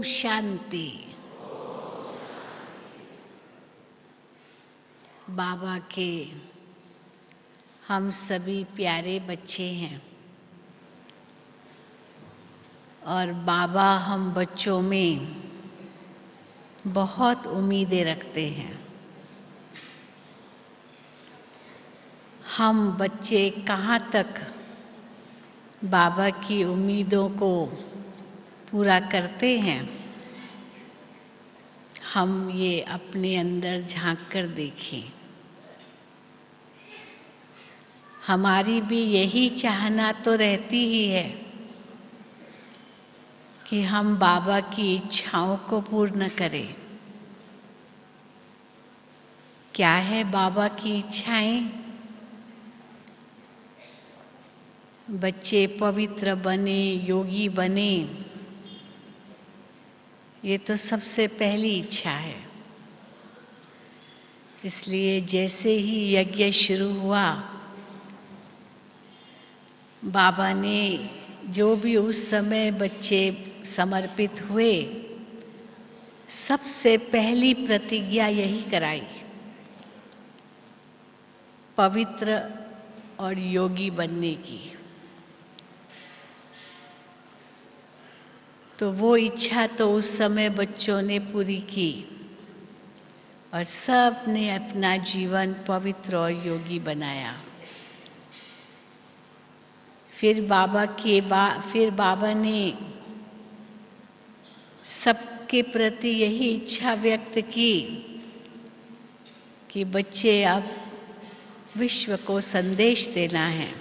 शांति। बाबा के हम सभी प्यारे बच्चे हैं और बाबा हम बच्चों में बहुत उम्मीदें रखते हैं। हम बच्चे कहाँ तक बाबा की उम्मीदों को पूरा करते हैं, हम ये अपने अंदर झांक कर देखें। हमारी भी यही चाहना तो रहती ही है कि हम बाबा की इच्छाओं को पूर्ण करें। क्या है बाबा की इच्छाएं? बच्चे पवित्र बने, योगी बने, ये तो सबसे पहली इच्छा है। इसलिए जैसे ही यज्ञ शुरू हुआ, बाबा ने जो भी उस समय बच्चे समर्पित हुए, सबसे पहली प्रतिज्ञा यही कराई, पवित्र और योगी बनने की। तो वो इच्छा तो उस समय बच्चों ने पूरी की और सब ने अपना जीवन पवित्र और योगी बनाया। फिर बाबा ने सबके प्रति यही इच्छा व्यक्त की कि बच्चे अब विश्व को संदेश देना है।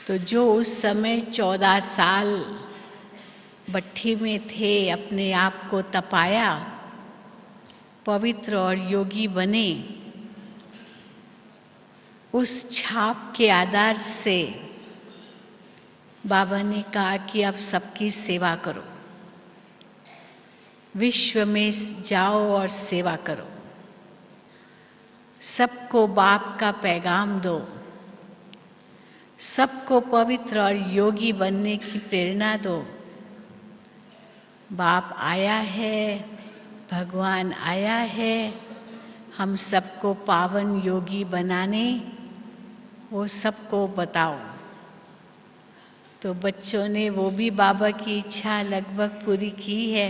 तो जो उस समय 14 साल भट्ठी में थे, अपने आप को तपाया, पवित्र और योगी बने, उस छाप के आधार से बाबा ने कहा कि अब सबकी सेवा करो, विश्व में जाओ और सेवा करो, सबको बाप का पैगाम दो, सबको पवित्र और योगी बनने की प्रेरणा दो। बाप आया है, भगवान आया है हम सबको पावन योगी बनाने, वो सबको बताओ। तो बच्चों ने वो भी बाबा की इच्छा लगभग पूरी की है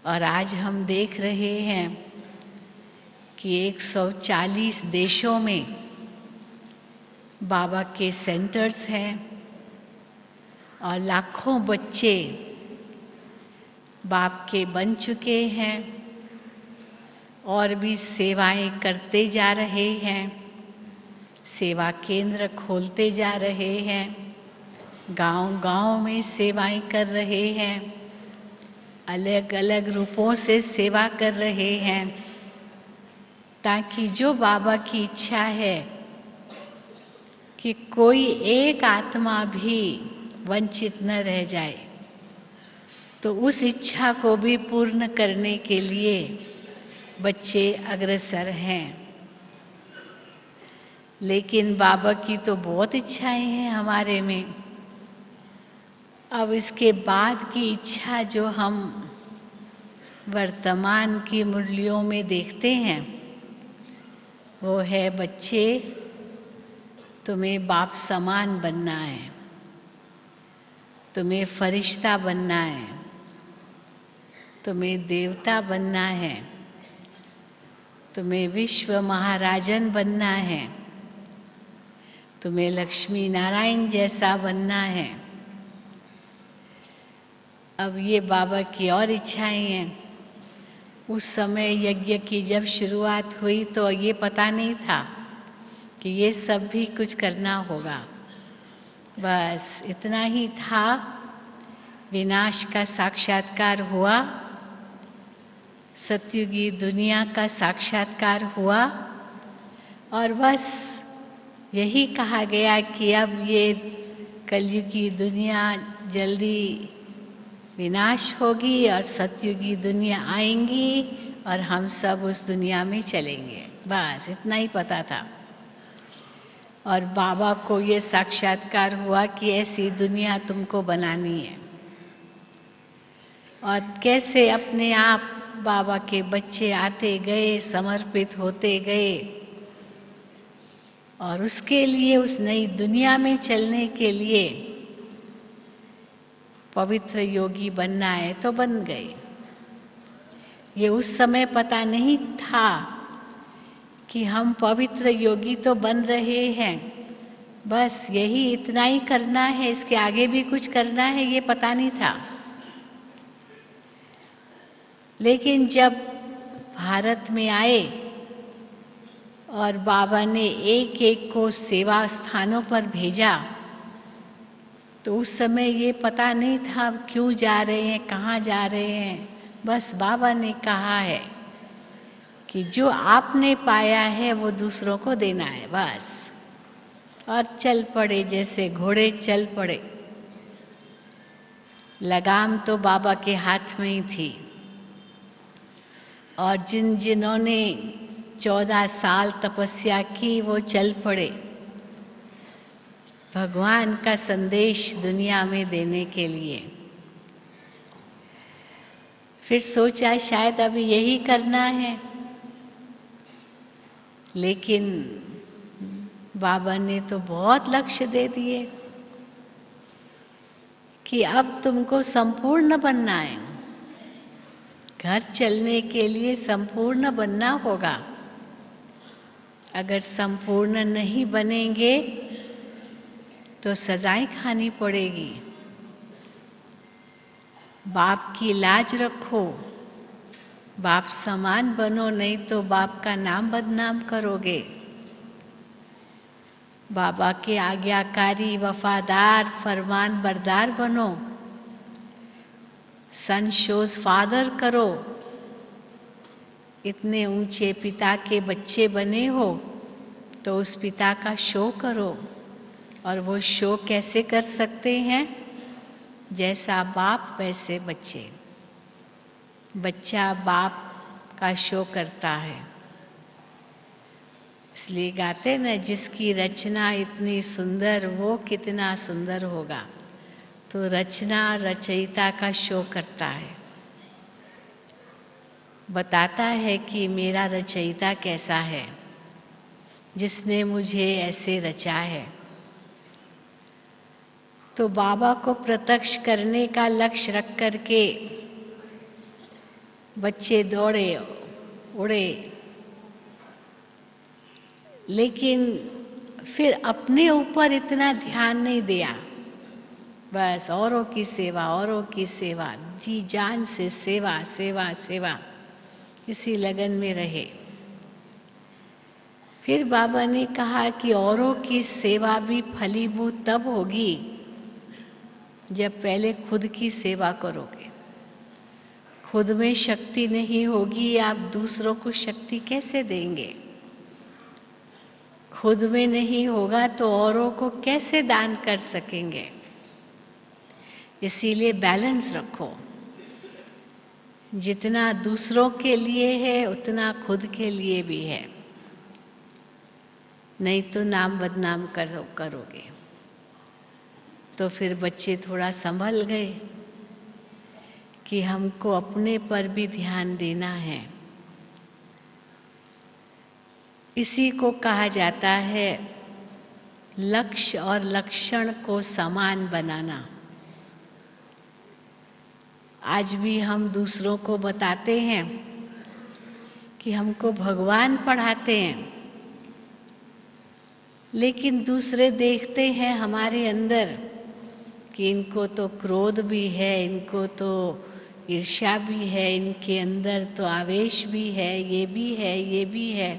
और आज हम देख रहे हैं कि 140 देशों में बाबा के सेंटर्स हैं और लाखों बच्चे बाप के बन चुके हैं और भी सेवाएं करते जा रहे हैं, सेवा केंद्र खोलते जा रहे हैं, गांव-गांव में सेवाएं कर रहे हैं, अलग अलग रूपों से सेवा कर रहे हैं, ताकि जो बाबा की इच्छा है कि कोई एक आत्मा भी वंचित न रह जाए, तो उस इच्छा को भी पूर्ण करने के लिए बच्चे अग्रसर हैं। लेकिन बाबा की तो बहुत इच्छाएं हैं हमारे में। अब इसके बाद की इच्छा जो हम वर्तमान की मुरलियों में देखते हैं, वो है बच्चे तुम्हें बाप समान बनना है, तुम्हें फरिश्ता बनना है, तुम्हें देवता बनना है, तुम्हें विश्व महाराजन बनना है, तुम्हें लक्ष्मी नारायण जैसा बनना है। अब ये बाबा की और इच्छाएं हैं। उस समय यज्ञ की जब शुरुआत हुई तो ये पता नहीं था कि ये सब भी कुछ करना होगा। बस इतना ही था, विनाश का साक्षात्कार हुआ, सतयुगी दुनिया का साक्षात्कार हुआ और बस यही कहा गया कि अब ये कलयुगी दुनिया जल्दी विनाश होगी और सतयुगी दुनिया आएंगी और हम सब उस दुनिया में चलेंगे। बस इतना ही पता था। और बाबा को ये साक्षात्कार हुआ कि ऐसी दुनिया तुमको बनानी है। और कैसे अपने आप बाबा के बच्चे आते गए, समर्पित होते गए। और उसके लिए, उस नई दुनिया में चलने के लिए पवित्र योगी बनना है तो बन गए। ये उस समय पता नहीं था कि हम पवित्र योगी तो बन रहे हैं, बस यही इतना ही करना है, इसके आगे भी कुछ करना है, ये पता नहीं था। लेकिन जब भारत में आए और बाबा ने एक एक को सेवा स्थानों पर भेजा, तो उस समय ये पता नहीं था क्यों जा रहे हैं, कहाँ जा रहे हैं। बस बाबा ने कहा है कि जो आपने पाया है वो दूसरों को देना है, बस। और चल पड़े, जैसे घोड़े चल पड़े। लगाम तो बाबा के हाथ में ही थी। और जिन्होंने 14 साल तपस्या की वो चल पड़े भगवान का संदेश दुनिया में देने के लिए। फिर सोचा शायद अभी यही करना है, लेकिन बाबा ने तो बहुत लक्ष्य दे दिए कि अब तुमको संपूर्ण बनना है। घर चलने के लिए संपूर्ण बनना होगा। अगर संपूर्ण नहीं बनेंगे तो सजाएं खानी पड़ेगी। बाप की लाज रखो, बाप समान बनो, नहीं तो बाप का नाम बदनाम करोगे। बाबा के आज्ञाकारी, वफादार, फरमान बरदार बनो। सन शोज फादर करो। इतने ऊंचे पिता के बच्चे बने हो तो उस पिता का शो करो। और वो शो कैसे कर सकते हैं? जैसा बाप वैसे बच्चे। बच्चा बाप का शो करता है। इसलिए गाते न, जिसकी रचना इतनी सुंदर वो कितना सुंदर होगा। तो रचना रचयिता का शो करता है, बताता है कि मेरा रचयिता कैसा है, जिसने मुझे ऐसे रचा है। तो बाबा को प्रत्यक्ष करने का लक्ष्य रख करके बच्चे दौड़े उड़े, लेकिन फिर अपने ऊपर इतना ध्यान नहीं दिया। बस औरों की सेवा, औरों की सेवा, जी जान से सेवा सेवा सेवा, इसी लगन में रहे। फिर बाबा ने कहा कि औरों की सेवा भी फलीभूत तब होगी जब पहले खुद की सेवा करोगे। खुद में शक्ति नहीं होगी, आप दूसरों को शक्ति कैसे देंगे? खुद में नहीं होगा तो औरों को कैसे दान कर सकेंगे? इसीलिए बैलेंस रखो। जितना दूसरों के लिए है उतना खुद के लिए भी है, नहीं तो नाम बदनाम करोगे। तो फिर बच्चे थोड़ा संभल गए कि हमको अपने पर भी ध्यान देना है। इसी को कहा जाता है लक्ष्य और लक्षण को समान बनाना। आज भी हम दूसरों को बताते हैं कि हमको भगवान पढ़ाते हैं, लेकिन दूसरे देखते हैं हमारे अंदर कि इनको तो क्रोध भी है, इनको तो ईर्ष्या भी है, इनके अंदर तो आवेश भी है, ये भी है, ये भी है।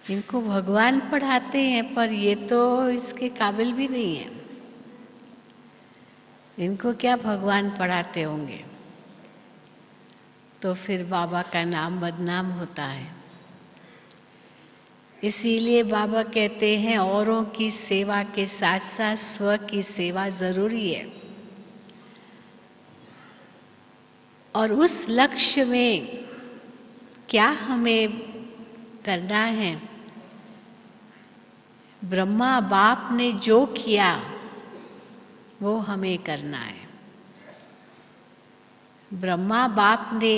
इनको भगवान पढ़ाते हैं पर ये तो इसके काबिल भी नहीं है। इनको क्या भगवान पढ़ाते होंगे? तो फिर बाबा का नाम बदनाम होता है। इसीलिए बाबा कहते हैं औरों की सेवा के साथ साथ स्व की सेवा जरूरी है। और उस लक्ष्य में क्या हमें करना है? ब्रह्मा बाप ने जो किया वो हमें करना है। ब्रह्मा बाप ने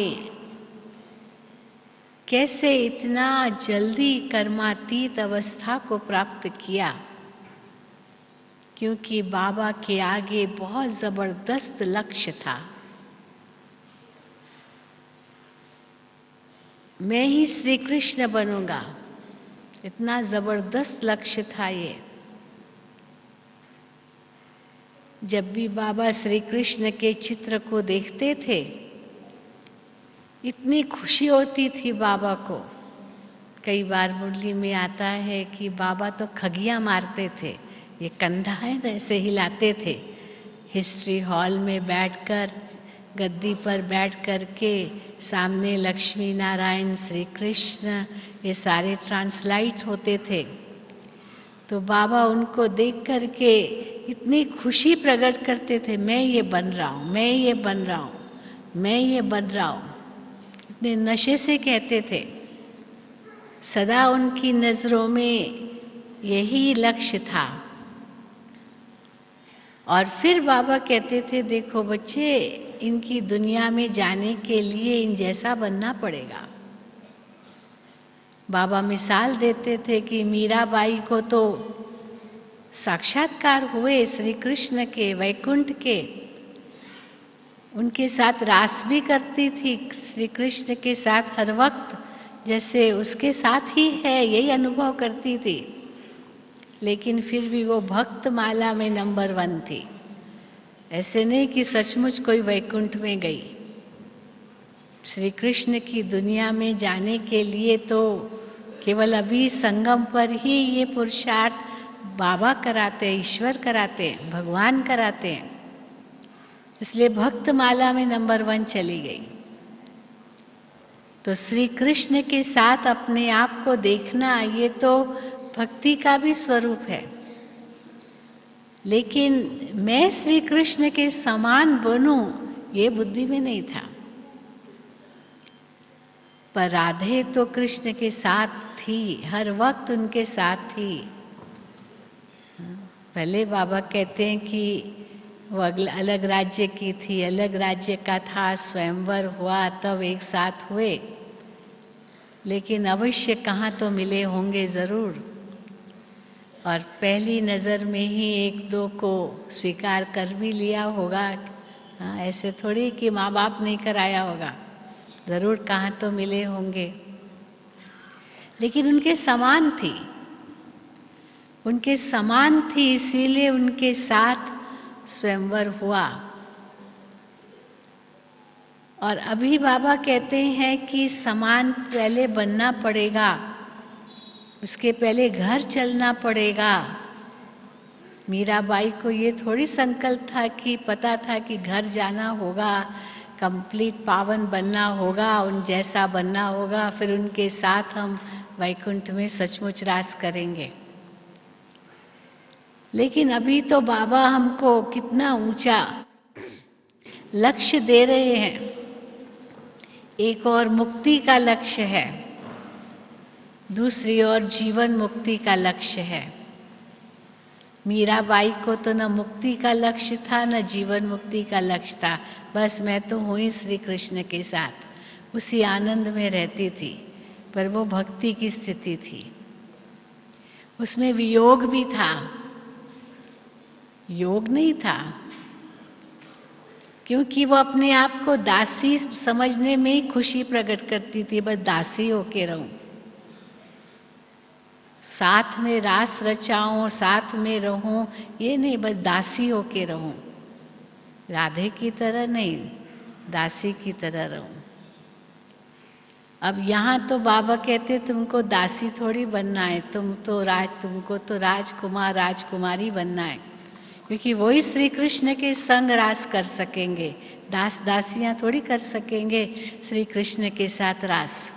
कैसे इतना जल्दी कर्मातीत अवस्था को प्राप्त किया, क्योंकि बाबा के आगे बहुत जबरदस्त लक्ष्य था। मैं ही श्री कृष्ण बनूंगा, इतना जबरदस्त लक्ष्य था ये। जब भी बाबा श्री कृष्ण के चित्र को देखते थे, इतनी खुशी होती थी बाबा को। कई बार मुरली में आता है कि बाबा तो खगियां मारते थे, ये कंधा है ना ऐसे हिलाते थे। हिस्ट्री हॉल में बैठकर, गद्दी पर बैठ कर के सामने लक्ष्मी नारायण श्री कृष्ण ये सारे ट्रांसलाइट होते थे। तो बाबा उनको देख कर के इतनी खुशी प्रकट करते थे, मैं ये बन रहा हूं, मैं ये बन रहा हूं, मैं ये बन रहा हूं। इतने नशे से कहते थे। सदा उनकी नजरों में यही लक्ष्य था। और फिर बाबा कहते थे, देखो बच्चे, इनकी दुनिया में जाने के लिए इन जैसा बनना पड़ेगा। बाबा मिसाल देते थे कि मीराबाई को तो साक्षात्कार हुए श्री कृष्ण के, वैकुंठ के। उनके साथ रास भी करती थी श्री कृष्ण के साथ हर वक्त, जैसे उसके साथ ही है, यही अनुभव करती थी। लेकिन फिर भी वो भक्त माला में नंबर 1 थी। ऐसे नहीं कि सचमुच कोई वैकुंठ में गई। श्री कृष्ण की दुनिया में जाने के लिए तो केवल अभी संगम पर ही ये पुरुषार्थ बाबा कराते, ईश्वर कराते, भगवान कराते हैं। इसलिए भक्त माला में नंबर 1 चली गई। तो श्री कृष्ण के साथ अपने आप को देखना, ये तो भक्ति का भी स्वरूप है। लेकिन मैं श्री कृष्ण के समान बनूं, ये बुद्धि में नहीं था। पर राधे तो कृष्ण के साथ थी, हर वक्त उनके साथ थी। पहले बाबा कहते हैं कि वो अलग राज्य की थी, अलग राज्य का था, स्वयंवर हुआ तब एक साथ हुए। लेकिन अवश्य कहाँ तो मिले होंगे जरूर। और पहली नजर में ही एक दो को स्वीकार कर भी लिया होगा। हाँ, ऐसे थोड़ी कि माँ बाप नहीं कराया होगा, जरूर कहाँ तो मिले होंगे। लेकिन उनके समान थी, उनके समान थी, इसीलिए उनके साथ स्वयंवर हुआ। और अभी बाबा कहते हैं कि समान पहले बनना पड़ेगा, उसके पहले घर चलना पड़ेगा। मीराबाई को ये थोड़ी संकल्प था कि पता था कि घर जाना होगा, कंप्लीट पावन बनना होगा, उन जैसा बनना होगा, फिर उनके साथ हम वैकुंठ में सचमुच रास करेंगे। लेकिन अभी तो बाबा हमको कितना ऊंचा लक्ष्य दे रहे हैं। एक और मुक्ति का लक्ष्य है, दूसरी ओर जीवन मुक्ति का लक्ष्य है। मीराबाई को तो न मुक्ति का लक्ष्य था, न जीवन मुक्ति का लक्ष्य था। बस मैं तो हूं ही श्री कृष्ण के साथ, उसी आनंद में रहती थी। पर वो भक्ति की स्थिति थी, उसमें वियोग भी था, योग नहीं था। क्योंकि वो अपने आप को दासी समझने में ही खुशी प्रकट करती थी। बस दासी होके रहूं, साथ में रास रचाऊं, साथ में रहूं, ये नहीं, बस दासी होके रहूं। राधे की तरह नहीं, दासी की तरह रहूं। अब यहां तो बाबा कहते तुमको दासी थोड़ी बनना है, तुमको तो राजकुमार राजकुमारी बनना है। क्योंकि वही श्री कृष्ण के संग रास कर सकेंगे, दास दासियां थोड़ी कर सकेंगे श्री कृष्ण के साथ रास।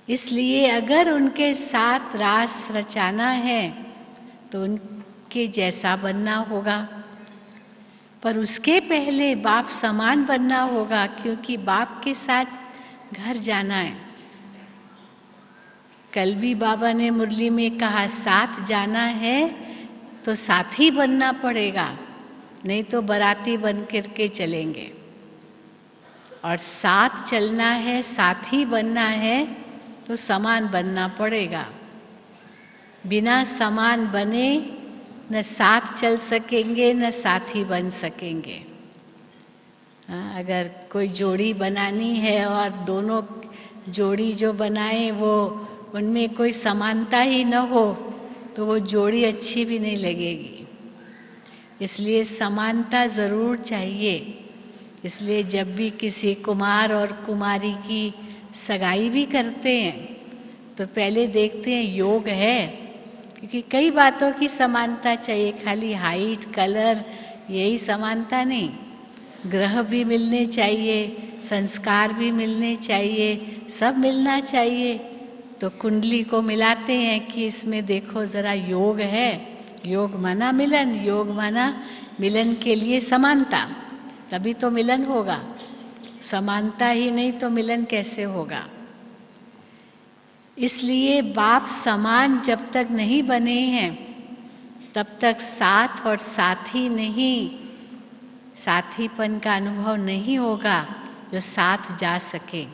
इसलिए अगर उनके साथ रास रचाना है तो उनके जैसा बनना होगा। पर उसके पहले बाप समान बनना होगा, क्योंकि बाप के साथ घर जाना है। कल भी बाबा ने मुरली में कहा, साथ जाना है तो साथी बनना पड़ेगा, नहीं तो बाराती बन करके चलेंगे। और साथ चलना है, साथी बनना है, तो समान बनना पड़ेगा। बिना समान बने न साथ चल सकेंगे न साथी बन सकेंगे। अगर कोई जोड़ी बनानी है और दोनों जोड़ी जो बनाए वो उनमें कोई समानता ही न हो तो वो जोड़ी अच्छी भी नहीं लगेगी। इसलिए समानता जरूर चाहिए। इसलिए जब भी किसी कुमार और कुमारी की सगाई भी करते हैं तो पहले देखते हैं योग है, क्योंकि कई बातों की समानता चाहिए, खाली हाइट कलर यही समानता नहीं, ग्रह भी मिलने चाहिए, संस्कार भी मिलने चाहिए, सब मिलना चाहिए। तो कुंडली को मिलाते हैं कि इसमें देखो जरा योग है, योग माना मिलन, योग माना मिलन के लिए समानता, तभी तो मिलन होगा। समानता ही नहीं तो मिलन कैसे होगा। इसलिए बाप समान जब तक नहीं बने हैं तब तक साथ और साथी नहीं, साथीपन का अनुभव नहीं होगा जो साथ जा सके।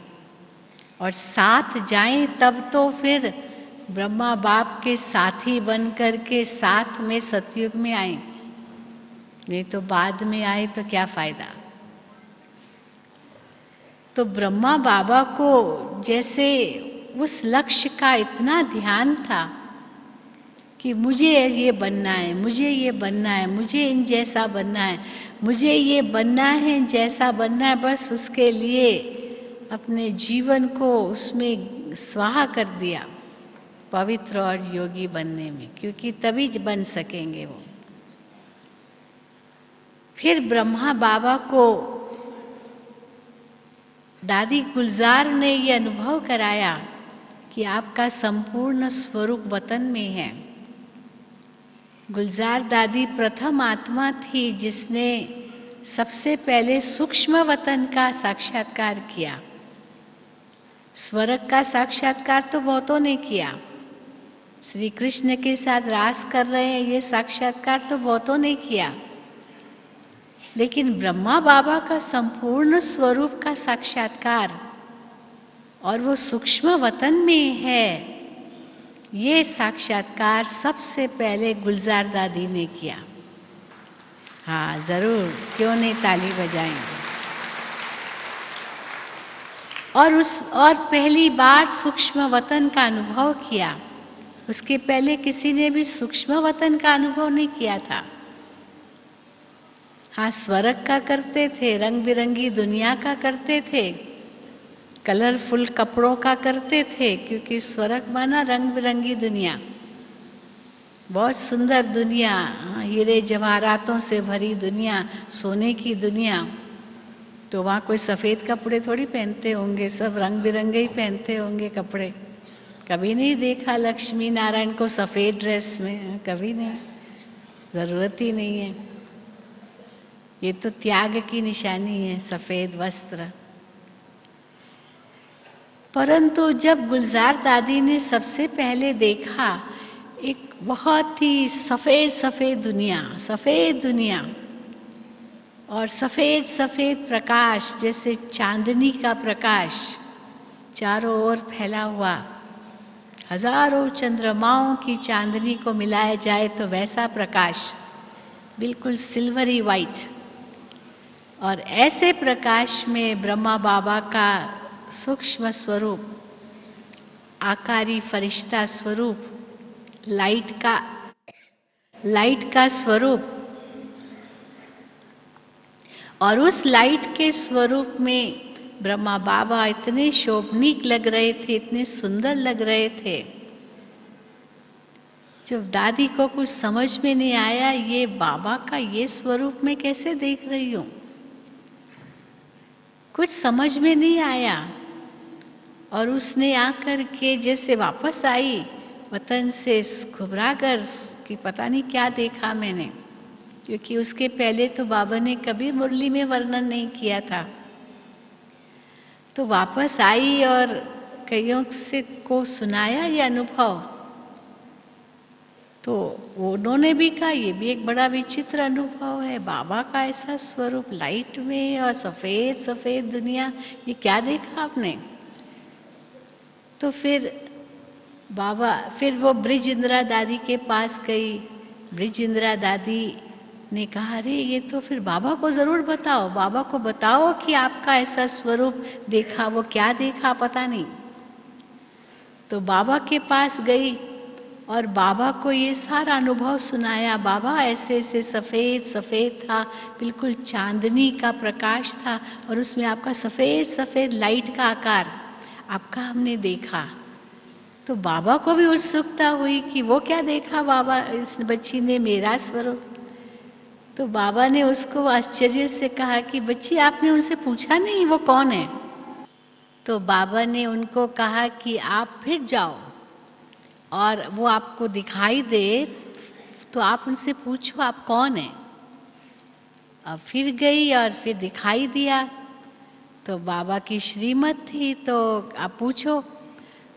और साथ जाएं तब तो फिर ब्रह्मा बाप के साथी बन करके साथ में सतयुग में आए, नहीं तो बाद में आए तो क्या फायदा। तो ब्रह्मा बाबा को जैसे उस लक्ष्य का इतना ध्यान था कि मुझे ये बनना है, मुझे ये बनना है, मुझे इन जैसा बनना है, मुझे ये बनना है, जैसा बनना है, बस उसके लिए अपने जीवन को उसमें स्वाहा कर दिया, पवित्र और योगी बनने में, क्योंकि तभी बन सकेंगे वो। फिर ब्रह्मा बाबा को दादी गुलजार ने ये अनुभव कराया कि आपका संपूर्ण स्वरूप वतन में है। गुलजार दादी प्रथम आत्मा थी जिसने सबसे पहले सूक्ष्म वतन का साक्षात्कार किया। स्वर्ग का साक्षात्कार तो बहुतों ने किया, श्री कृष्ण के साथ रास कर रहे हैं ये साक्षात्कार तो बहुतों ने किया, लेकिन ब्रह्मा बाबा का संपूर्ण स्वरूप का साक्षात्कार और वो सूक्ष्म वतन में है, ये साक्षात्कार सबसे पहले गुलजार दादी ने किया। हाँ जरूर, क्यों नहीं ताली बजाएंगे। और पहली बार सूक्ष्म वतन का अनुभव किया। उसके पहले किसी ने भी सूक्ष्म वतन का अनुभव नहीं किया था। हाँ स्वर्ग का करते थे, रंग बिरंगी दुनिया का करते थे, कलरफुल कपड़ों का करते थे, क्योंकि स्वर्ग माना रंग बिरंगी दुनिया, बहुत सुंदर दुनिया, हीरे जवाहरातों से भरी दुनिया, सोने की दुनिया। तो वहां कोई सफेद कपड़े थोड़ी पहनते होंगे, सब रंग बिरंगे ही पहनते होंगे कपड़े। कभी नहीं देखा लक्ष्मी नारायण को सफेद ड्रेस में, कभी नहीं, जरूरत ही नहीं है। ये तो त्याग की निशानी है, सफेद वस्त्र। परंतु जब गुलजार दादी ने सबसे पहले देखा एक बहुत ही सफेद सफेद दुनिया और सफेद सफेद प्रकाश, जैसे चांदनी का प्रकाश चारों ओर फैला हुआ, हजारों चंद्रमाओं की चांदनी को मिलाया जाए तो वैसा प्रकाश, बिल्कुल सिल्वरी वाइट। और ऐसे प्रकाश में ब्रह्मा बाबा का सूक्ष्म स्वरूप, आकारी फरिश्ता स्वरूप, लाइट का स्वरूप, और उस लाइट के स्वरूप में ब्रह्मा बाबा इतने शोभनीक लग रहे थे, इतने सुंदर लग रहे थे। जब दादी को कुछ समझ में नहीं आया, ये बाबा का ये स्वरूप मैं कैसे देख रही हूं, कुछ समझ में नहीं आया। और उसने आकर के जैसे वापस आई वतन से घबरा कर कि पता नहीं क्या देखा मैंने, क्योंकि उसके पहले तो बाबा ने कभी मुरली में वर्णन नहीं किया था। तो वापस आई और कईयों से को सुनाया ये अनुभव। तो उन्होंने भी कहा ये भी एक बड़ा विचित्र अनुभव है, बाबा का ऐसा स्वरूप लाइट में और सफेद सफेद दुनिया, ये क्या देखा आपने? तो फिर वो ब्रिज इंदिरा दादी के पास गई। ब्रिज इंदिरा दादी ने कहा, अरे ये तो फिर बाबा को जरूर बताओ, बाबा को बताओ कि आपका ऐसा स्वरूप देखा, वो क्या देखा पता नहीं। तो बाबा के पास गई और बाबा को ये सारा अनुभव सुनाया। बाबा ऐसे ऐसे सफेद सफेद था, बिल्कुल चांदनी का प्रकाश था और उसमें आपका सफेद सफेद लाइट का आकार आपका हमने देखा। तो बाबा को भी उत्सुकता हुई कि वो क्या देखा बाबा, इस बच्ची ने मेरा स्वरूप। तो बाबा ने उसको आश्चर्य से कहा कि बच्ची आपने उनसे पूछा नहीं वो कौन है? तो बाबा ने उनको कहा कि आप फिर जाओ और वो आपको दिखाई दे तो आप उनसे पूछो आप कौन है। अब फिर गई और फिर दिखाई दिया तो बाबा की श्रीमत थी, तो आप पूछो।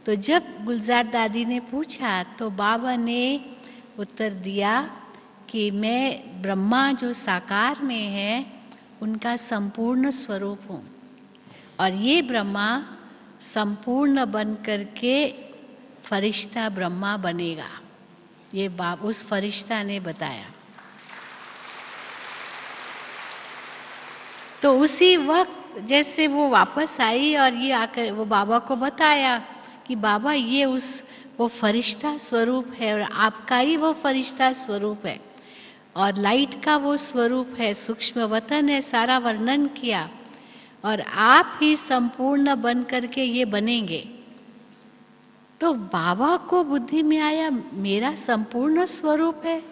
तो जब गुलजार दादी ने पूछा तो बाबा ने उत्तर दिया कि मैं ब्रह्मा जो साकार में है उनका संपूर्ण स्वरूप हूँ और ये ब्रह्मा संपूर्ण बन करके फरिश्ता ब्रह्मा बनेगा। ये उस फरिश्ता ने बताया। तो उसी वक्त जैसे वो वापस आई और ये आकर वो बाबा को बताया कि बाबा ये वो फरिश्ता स्वरूप है और आपका ही वो फरिश्ता स्वरूप है और लाइट का वो स्वरूप है, सूक्ष्म वतन है, सारा वर्णन किया और आप ही संपूर्ण बन करके ये बनेंगे। तो बाबा को बुद्धि में आया मेरा संपूर्ण स्वरूप है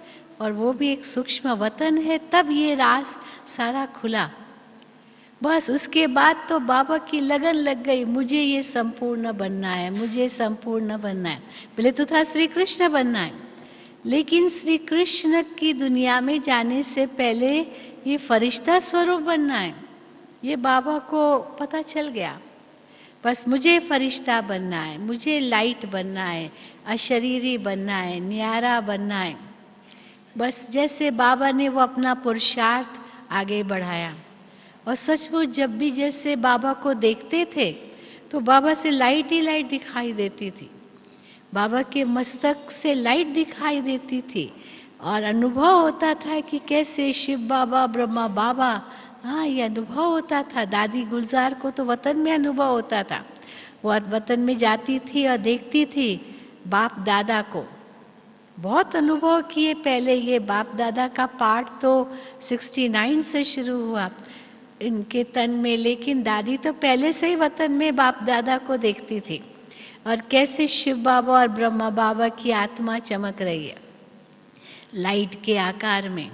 और वो भी एक सूक्ष्म वतन है, तब ये राज सारा खुला। बस उसके बाद तो बाबा की लगन लग गई, मुझे ये संपूर्ण बनना है, मुझे संपूर्ण बनना है। पहले तो था श्री कृष्ण बनना है, लेकिन श्री कृष्ण की दुनिया में जाने से पहले ये फरिश्ता स्वरूप बनना है, ये बाबा को पता चल गया। बस मुझे फरिश्ता बनना है, मुझे लाइट बनना है, अशरीरी बनना है, न्यारा बनना है। बस जैसे बाबा ने वो अपना पुरुषार्थ आगे बढ़ाया और सचमुच जब भी जैसे बाबा को देखते थे तो बाबा से लाइट ही लाइट दिखाई देती थी, बाबा के मस्तक से लाइट दिखाई देती थी और अनुभव होता था कि कैसे शिव बाबा ब्रह्मा बाबा, हाँ ये अनुभव होता था। दादी गुलजार को तो वतन में अनुभव होता था, वो वतन में जाती थी और देखती थी बाप दादा को, बहुत अनुभव किए। पहले ये बाप दादा का पाठ तो 69 से शुरू हुआ इनके तन में, लेकिन दादी तो पहले से ही वतन में बाप दादा को देखती थी और कैसे शिव बाबा और ब्रह्मा बाबा की आत्मा चमक रही है लाइट के आकार में।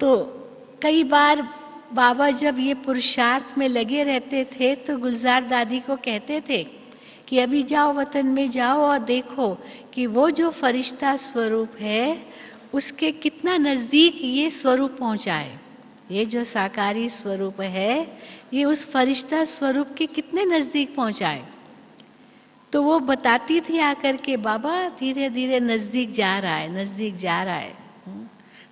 तो कई बार बाबा जब ये पुरुषार्थ में लगे रहते थे तो गुलजार दादी को कहते थे कि अभी जाओ वतन में जाओ और देखो कि वो जो फरिश्ता स्वरूप है उसके कितना नजदीक ये स्वरूप पहुंचा है, ये जो साकारी स्वरूप है ये उस फरिश्ता स्वरूप के कितने नजदीक पहुंचा है। तो वो बताती थी आकर के बाबा धीरे धीरे नजदीक जा रहा है, नजदीक जा रहा है।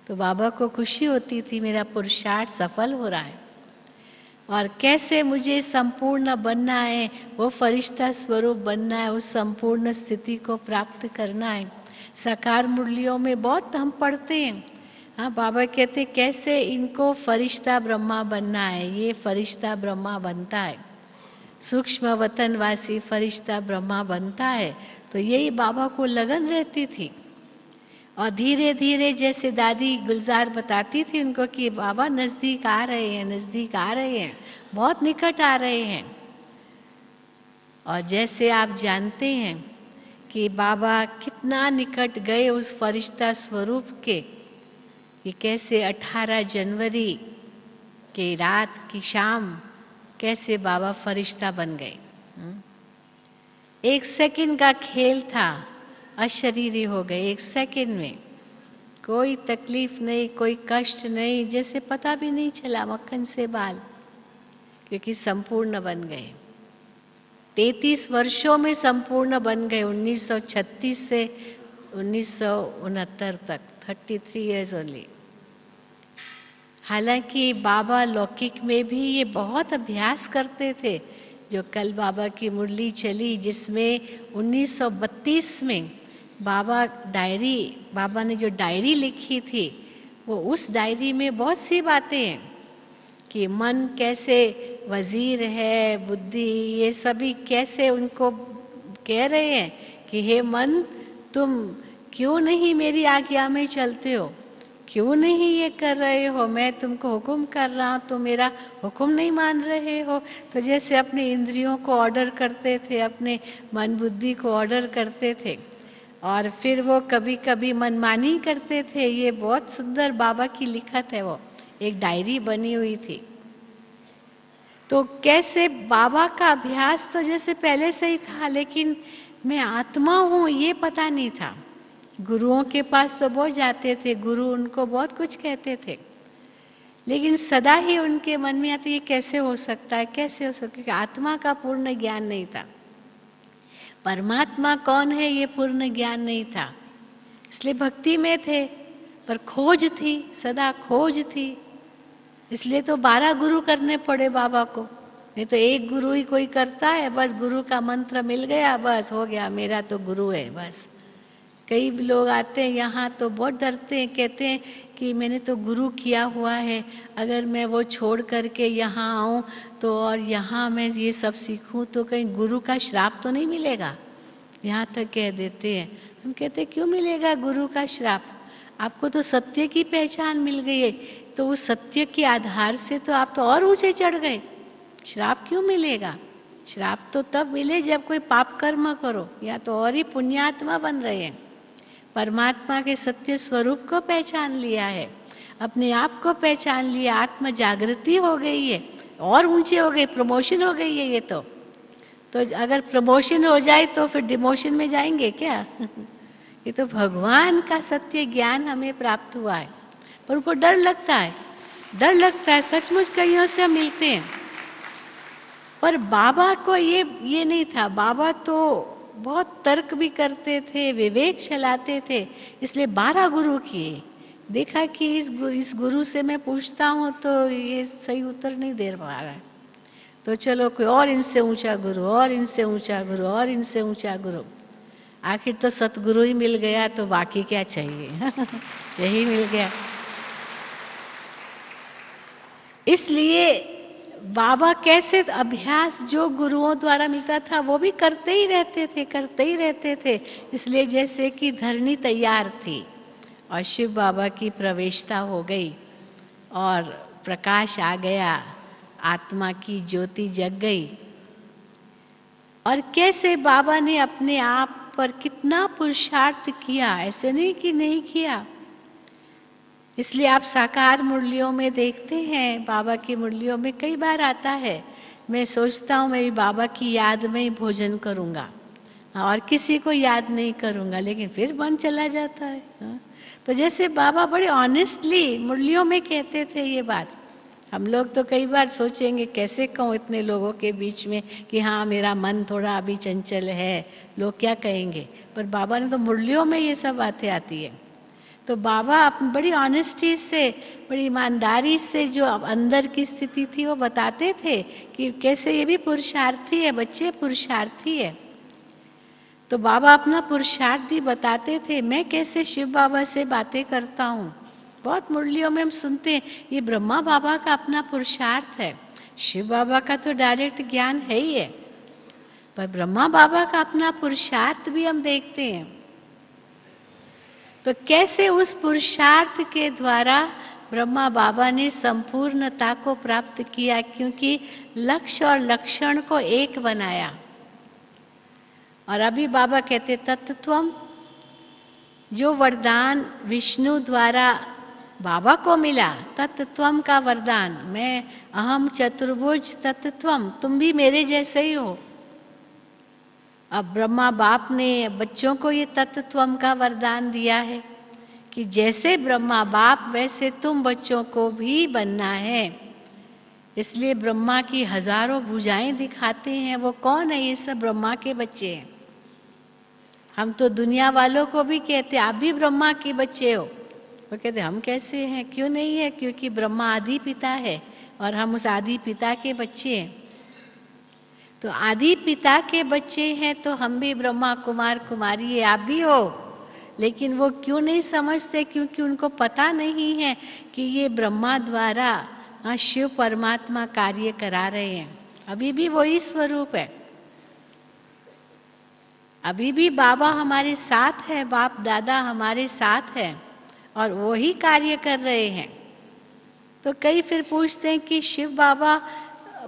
तो बाबा को खुशी होती थी मेरा पुरुषार्थ सफल हो रहा है और कैसे मुझे संपूर्ण बनना है, वो फरिश्ता स्वरूप बनना है, उस संपूर्ण स्थिति को प्राप्त करना है। साकार मुरलियों में बहुत हम पढ़ते हैं, हाँ बाबा कहते कैसे इनको फरिश्ता ब्रह्मा बनना है, ये फरिश्ता ब्रह्मा बनता है, सूक्ष्म वतनवासी फरिश्ता ब्रह्मा बनता है। तो यही बाबा को लगन रहती थी और धीरे धीरे जैसे दादी गुलजार बताती थी उनको कि बाबा नजदीक आ रहे हैं, नजदीक आ रहे हैं, बहुत निकट आ रहे हैं। और जैसे आप जानते हैं कि बाबा कितना निकट गए उस फरिश्ता स्वरूप के, कि कैसे 18 जनवरी के रात की शाम कैसे बाबा फरिश्ता बन गए। 1 सेकंड का खेल था, अशरीरी हो गए 1 सेकंड में, कोई तकलीफ नहीं, कोई कष्ट नहीं, जैसे पता भी नहीं चला मक्खन से बाल, क्योंकि संपूर्ण बन गए। 33 वर्षों में संपूर्ण बन गए, 1936 से 1969 तक, 33 इयर्स ओनली। हालांकि बाबा लौकिक में भी ये बहुत अभ्यास करते थे। जो कल बाबा की मुरली चली जिसमें 1932 में बाबा ने जो डायरी लिखी थी, वो उस डायरी में बहुत सी बातें हैं कि मन कैसे वजीर है, बुद्धि, ये सभी कैसे उनको कह रहे हैं कि हे मन, तुम क्यों नहीं मेरी आज्ञा में चलते हो, क्यों नहीं ये कर रहे हो, मैं तुमको हुक्म कर रहा हूं तो मेरा हुक्म नहीं मान रहे हो। तो जैसे अपने इंद्रियों को ऑर्डर करते थे, अपने मन बुद्धि को ऑर्डर करते थे और फिर वो कभी कभी मनमानी करते थे। ये बहुत सुंदर बाबा की लिखत है, वो एक डायरी बनी हुई थी। तो कैसे बाबा का अभ्यास तो जैसे पहले से ही था, लेकिन मैं आत्मा हूं ये पता नहीं था। गुरुओं के पास तो बहुत जाते थे, गुरु उनको बहुत कुछ कहते थे, लेकिन सदा ही उनके मन में आता ये कैसे हो सकता है, कैसे हो सकता है। आत्मा का पूर्ण ज्ञान नहीं था, परमात्मा कौन है ये पूर्ण ज्ञान नहीं था। इसलिए भक्ति में थे, पर खोज थी, सदा खोज थी। इसलिए तो 12 गुरु करने पड़े बाबा को, नहीं तो एक गुरु ही कोई करता है, बस गुरु का मंत्र मिल गया, बस हो गया, मेरा तो गुरु है बस। कई लोग आते हैं यहाँ तो बहुत डरते हैं, कहते हैं कि मैंने तो गुरु किया हुआ है, अगर मैं वो छोड़ करके यहाँ आऊं तो और यहाँ मैं ये सब सीखूं तो कहीं गुरु का श्राप तो नहीं मिलेगा, यहाँ तक कह देते हैं। हम कहते हैं क्यों मिलेगा गुरु का श्राप, आपको तो सत्य की पहचान मिल गई है, तो उस सत्य के आधार से तो आप तो और ऊंचे चढ़ गए, श्राप क्यों मिलेगा। श्राप तो तब मिले जब कोई पाप कर्म करो, या तो और ही पुण्यात्मा बन रहे हैं। परमात्मा के सत्य स्वरूप को पहचान लिया है, अपने आप को पहचान लिया, आत्म जागृति हो गई है, और ऊंचे हो गए, प्रमोशन हो गई है। ये तो अगर प्रमोशन हो जाए तो फिर डिमोशन में जाएंगे क्या ये तो भगवान का सत्य ज्ञान हमें प्राप्त हुआ है, पर उनको डर लगता है, डर लगता है। सचमुच कईयों से हम मिलते हैं, पर बाबा को ये नहीं था। बाबा तो बहुत तर्क भी करते थे, विवेक चलाते थे, इसलिए 12 गुरु किए। देखा कि इस गुरु से मैं पूछता हूं तो ये सही उत्तर नहीं दे पा रहा है, तो चलो कोई और इनसे ऊंचा गुरु, और इनसे ऊंचा गुरु, और इनसे ऊंचा गुरु। आखिर तो सतगुरु ही मिल गया, तो बाकी क्या चाहिए यही मिल गया। इसलिए बाबा कैसे अभ्यास जो गुरुओं द्वारा मिलता था वो भी करते ही रहते थे, करते ही रहते थे। इसलिए जैसे कि धरनी तैयार थी और शिव बाबा की प्रवेशता हो गई और प्रकाश आ गया, आत्मा की ज्योति जग गई, और कैसे बाबा ने अपने आप पर कितना पुरुषार्थ किया, ऐसे नहीं कि नहीं किया। इसलिए आप साकार मुरलियों में देखते हैं, बाबा की मुरलियों में कई बार आता है, मैं सोचता हूँ मेरी बाबा की याद में ही भोजन करूंगा और किसी को याद नहीं करूंगा, लेकिन फिर मन चला जाता है। तो जैसे बाबा बड़े ऑनेस्टली मुरलियों में कहते थे ये बात। हम लोग तो कई बार सोचेंगे कैसे कहूँ इतने लोगों के बीच में कि हाँ मेरा मन थोड़ा अभी चंचल है, लोग क्या कहेंगे, पर बाबा ने तो मुरलियों में ये सब बातें आती है। तो बाबा बड़ी ऑनेस्टी से, बड़ी ईमानदारी से जो अंदर की स्थिति थी वो बताते थे कि कैसे ये भी पुरुषार्थी है, बच्चे पुरुषार्थी है। तो बाबा अपना पुरुषार्थ भी बताते थे। मैं कैसे शिव बाबा से बातें करता हूँ, बहुत मुरलियों में हम सुनते हैं ये ब्रह्मा बाबा का अपना पुरुषार्थ है, शिव बाबा का तो डायरेक्ट ज्ञान है ही है, पर ब्रह्मा बाबा का अपना पुरुषार्थ भी हम देखते हैं। तो कैसे उस पुरुषार्थ के द्वारा ब्रह्मा बाबा ने संपूर्णता को प्राप्त किया, क्योंकि लक्ष्य और लक्षण को एक बनाया। और अभी बाबा कहते तत्त्वम, जो वरदान विष्णु द्वारा बाबा को मिला, तत्त्वम का वरदान, मैं अहम चतुर्भुज तत्त्वम, तुम भी मेरे जैसे ही हो। अब ब्रह्मा बाप ने बच्चों को ये तत्त्वम का वरदान दिया है कि जैसे ब्रह्मा बाप वैसे तुम बच्चों को भी बनना है। इसलिए ब्रह्मा की हजारों भुजाएं दिखाते हैं। वो कौन है? ये सब ब्रह्मा के बच्चे हैं। हम तो दुनिया वालों को भी कहते आप भी ब्रह्मा के बच्चे हो। वो कहते हम कैसे हैं? क्यों नहीं है? क्योंकि ब्रह्मा आदि पिता है और हम उस आदि पिता के बच्चे हैं। तो आदि पिता के बच्चे हैं तो हम भी ब्रह्मा कुमार कुमारी है, आप भी हो। लेकिन वो क्यों नहीं समझते? क्योंकि उनको पता नहीं है कि ये ब्रह्मा द्वारा शिव परमात्मा कार्य करा रहे हैं। अभी भी वही स्वरूप है, अभी भी बाबा हमारे साथ है, बाप दादा हमारे साथ है और वही कार्य कर रहे हैं। तो कई फिर पूछते हैं कि शिव बाबा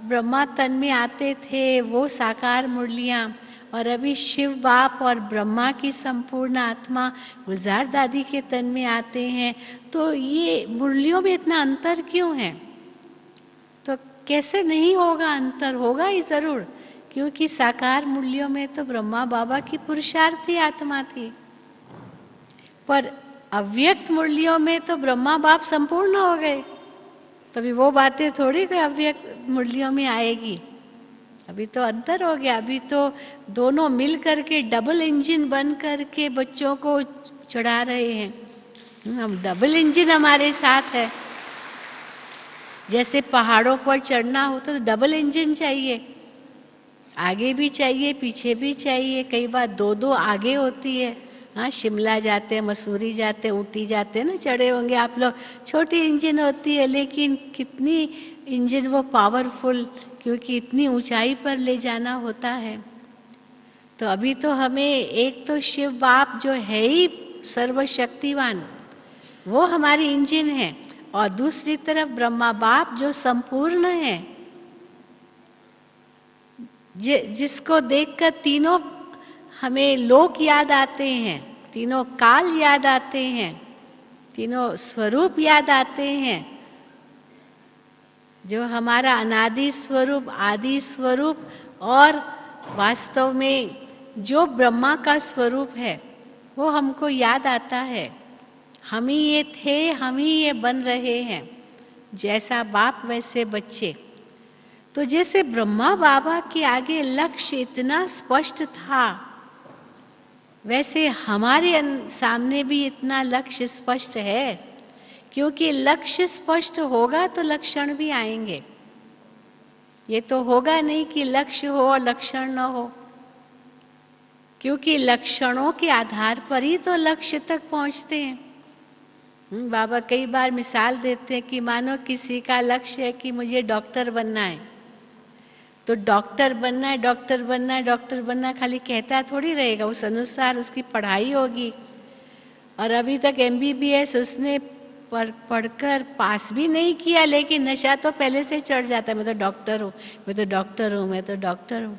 ब्रह्मा तन में आते थे, वो साकार मुरलियां, और अभी शिव बाप और ब्रह्मा की संपूर्ण आत्मा गुलजार दादी के तन में आते हैं, तो ये मुरलियों में इतना अंतर क्यों है? तो कैसे नहीं होगा अंतर? होगा ही जरूर, क्योंकि साकार मुरलियों में तो ब्रह्मा बाबा की पुरुषार्थी आत्मा थी, पर अव्यक्त मुरलियों में तो ब्रह्मा बाप संपूर्ण हो गए। तभी वो बातें थोड़ी कोई अव्यक्त मुरलियों में आएगी। अभी तो अंतर हो गया, अभी तो दोनों मिल करके डबल इंजन बन करके बच्चों को चढ़ा रहे हैं। हम डबल इंजन हमारे साथ है। जैसे पहाड़ों पर चढ़ना हो तो डबल इंजन चाहिए, आगे भी चाहिए पीछे भी चाहिए। कई बार दो दो आगे होती है। हाँ, शिमला जाते, मसूरी जाते, ऊटी जाते ना, चढ़े होंगे आप लोग। छोटी इंजन होती है, लेकिन कितनी इंजन वो पावरफुल, क्योंकि इतनी ऊंचाई पर ले जाना होता है। तो अभी तो हमें एक तो शिव बाप जो है ही सर्वशक्तिवान, वो हमारी इंजन है, और दूसरी तरफ ब्रह्मा बाप जो संपूर्ण है, जिसको देखकर तीनों हमें लोक याद आते हैं, तीनों काल याद आते हैं, तीनों स्वरूप याद आते हैं। जो हमारा अनादि स्वरूप, आदि स्वरूप, और वास्तव में जो ब्रह्मा का स्वरूप है, वो हमको याद आता है। हम ही ये थे, हम ही ये बन रहे हैं। जैसा बाप वैसे बच्चे। तो जैसे ब्रह्मा बाबा के आगे लक्ष्य इतना स्पष्ट था, वैसे हमारे सामने भी इतना लक्ष्य स्पष्ट है, क्योंकि लक्ष्य स्पष्ट होगा तो लक्षण भी आएंगे। ये तो होगा नहीं कि लक्ष्य हो और लक्षण न हो, क्योंकि लक्षणों के आधार पर ही तो लक्ष्य तक पहुंचते हैं। बाबा कई बार मिसाल देते हैं कि मानो किसी का लक्ष्य है कि मुझे डॉक्टर बनना है, तो डॉक्टर बनना है, डॉक्टर बनना है, डॉक्टर बनना, खाली कहता थोड़ी रहेगा, उस अनुसार उसकी पढ़ाई होगी। और अभी तक MBBS उसने पढ़कर पास भी नहीं किया, लेकिन नशा तो पहले से चढ़ जाता है, मैं तो डॉक्टर हूं, मैं तो डॉक्टर हूं, मैं तो डॉक्टर हूं।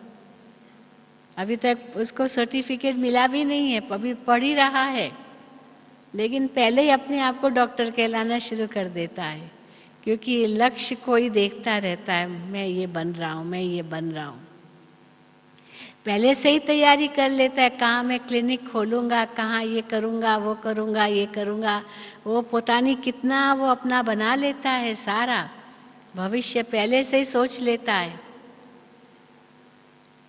अभी तक उसको सर्टिफिकेट मिला भी नहीं है, अभी पढ़ ही रहा है, लेकिन पहले ही अपने आप को डॉक्टर कहलाना शुरू कर देता है, क्योंकि लक्ष्य कोई देखता रहता है, मैं ये बन रहा हूं, मैं ये बन रहा हूं। पहले से ही तैयारी कर लेता है, कहाँ मैं क्लिनिक खोलूंगा, कहाँ ये करूंगा, वो करूंगा, ये करूंगा, वो पता नहीं कितना वो अपना बना लेता है, सारा भविष्य पहले से ही सोच लेता है।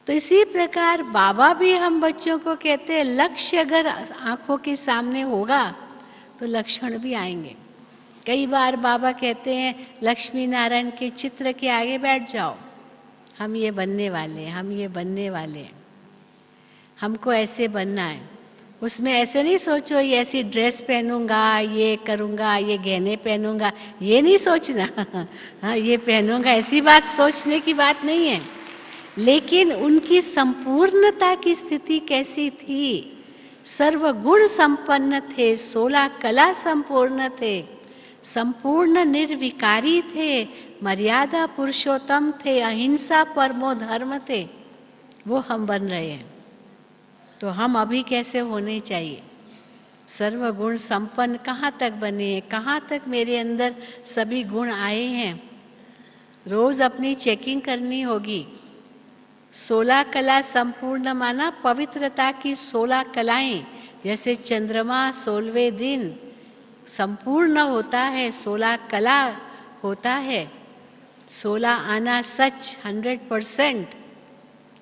तो इसी प्रकार बाबा भी हम बच्चों को कहते हैं, लक्ष्य अगर आंखों के सामने होगा तो लक्षण भी आएंगे। कई बार बाबा कहते हैं, लक्ष्मी नारायण के चित्र के आगे बैठ जाओ, हम ये बनने वाले हैं, हम ये बनने वाले हैं, हमको ऐसे बनना है। उसमें ऐसे नहीं सोचो ये ऐसी ड्रेस पहनूंगा, ये करूंगा, ये गहने पहनूंगा, ये नहीं सोचना। हाँ, ये पहनूंगा, ऐसी बात सोचने की बात नहीं है, लेकिन उनकी संपूर्णता की स्थिति कैसी थी? सर्वगुण संपन्न थे, 16 कला संपूर्ण थे, संपूर्ण निर्विकारी थे, मर्यादा पुरुषोत्तम थे, अहिंसा परमो धर्म थे। वो हम बन रहे हैं, तो हम अभी कैसे होने चाहिए? सर्वगुण संपन्न कहाँ तक बने हैं? कहाँ तक मेरे अंदर सभी गुण आए हैं? रोज अपनी चेकिंग करनी होगी। 16 कला संपूर्ण माना पवित्रता की 16 कलाएं, जैसे चंद्रमा 16वें दिन संपूर्ण होता है, 16 कला होता है, 16 आना सच 100%।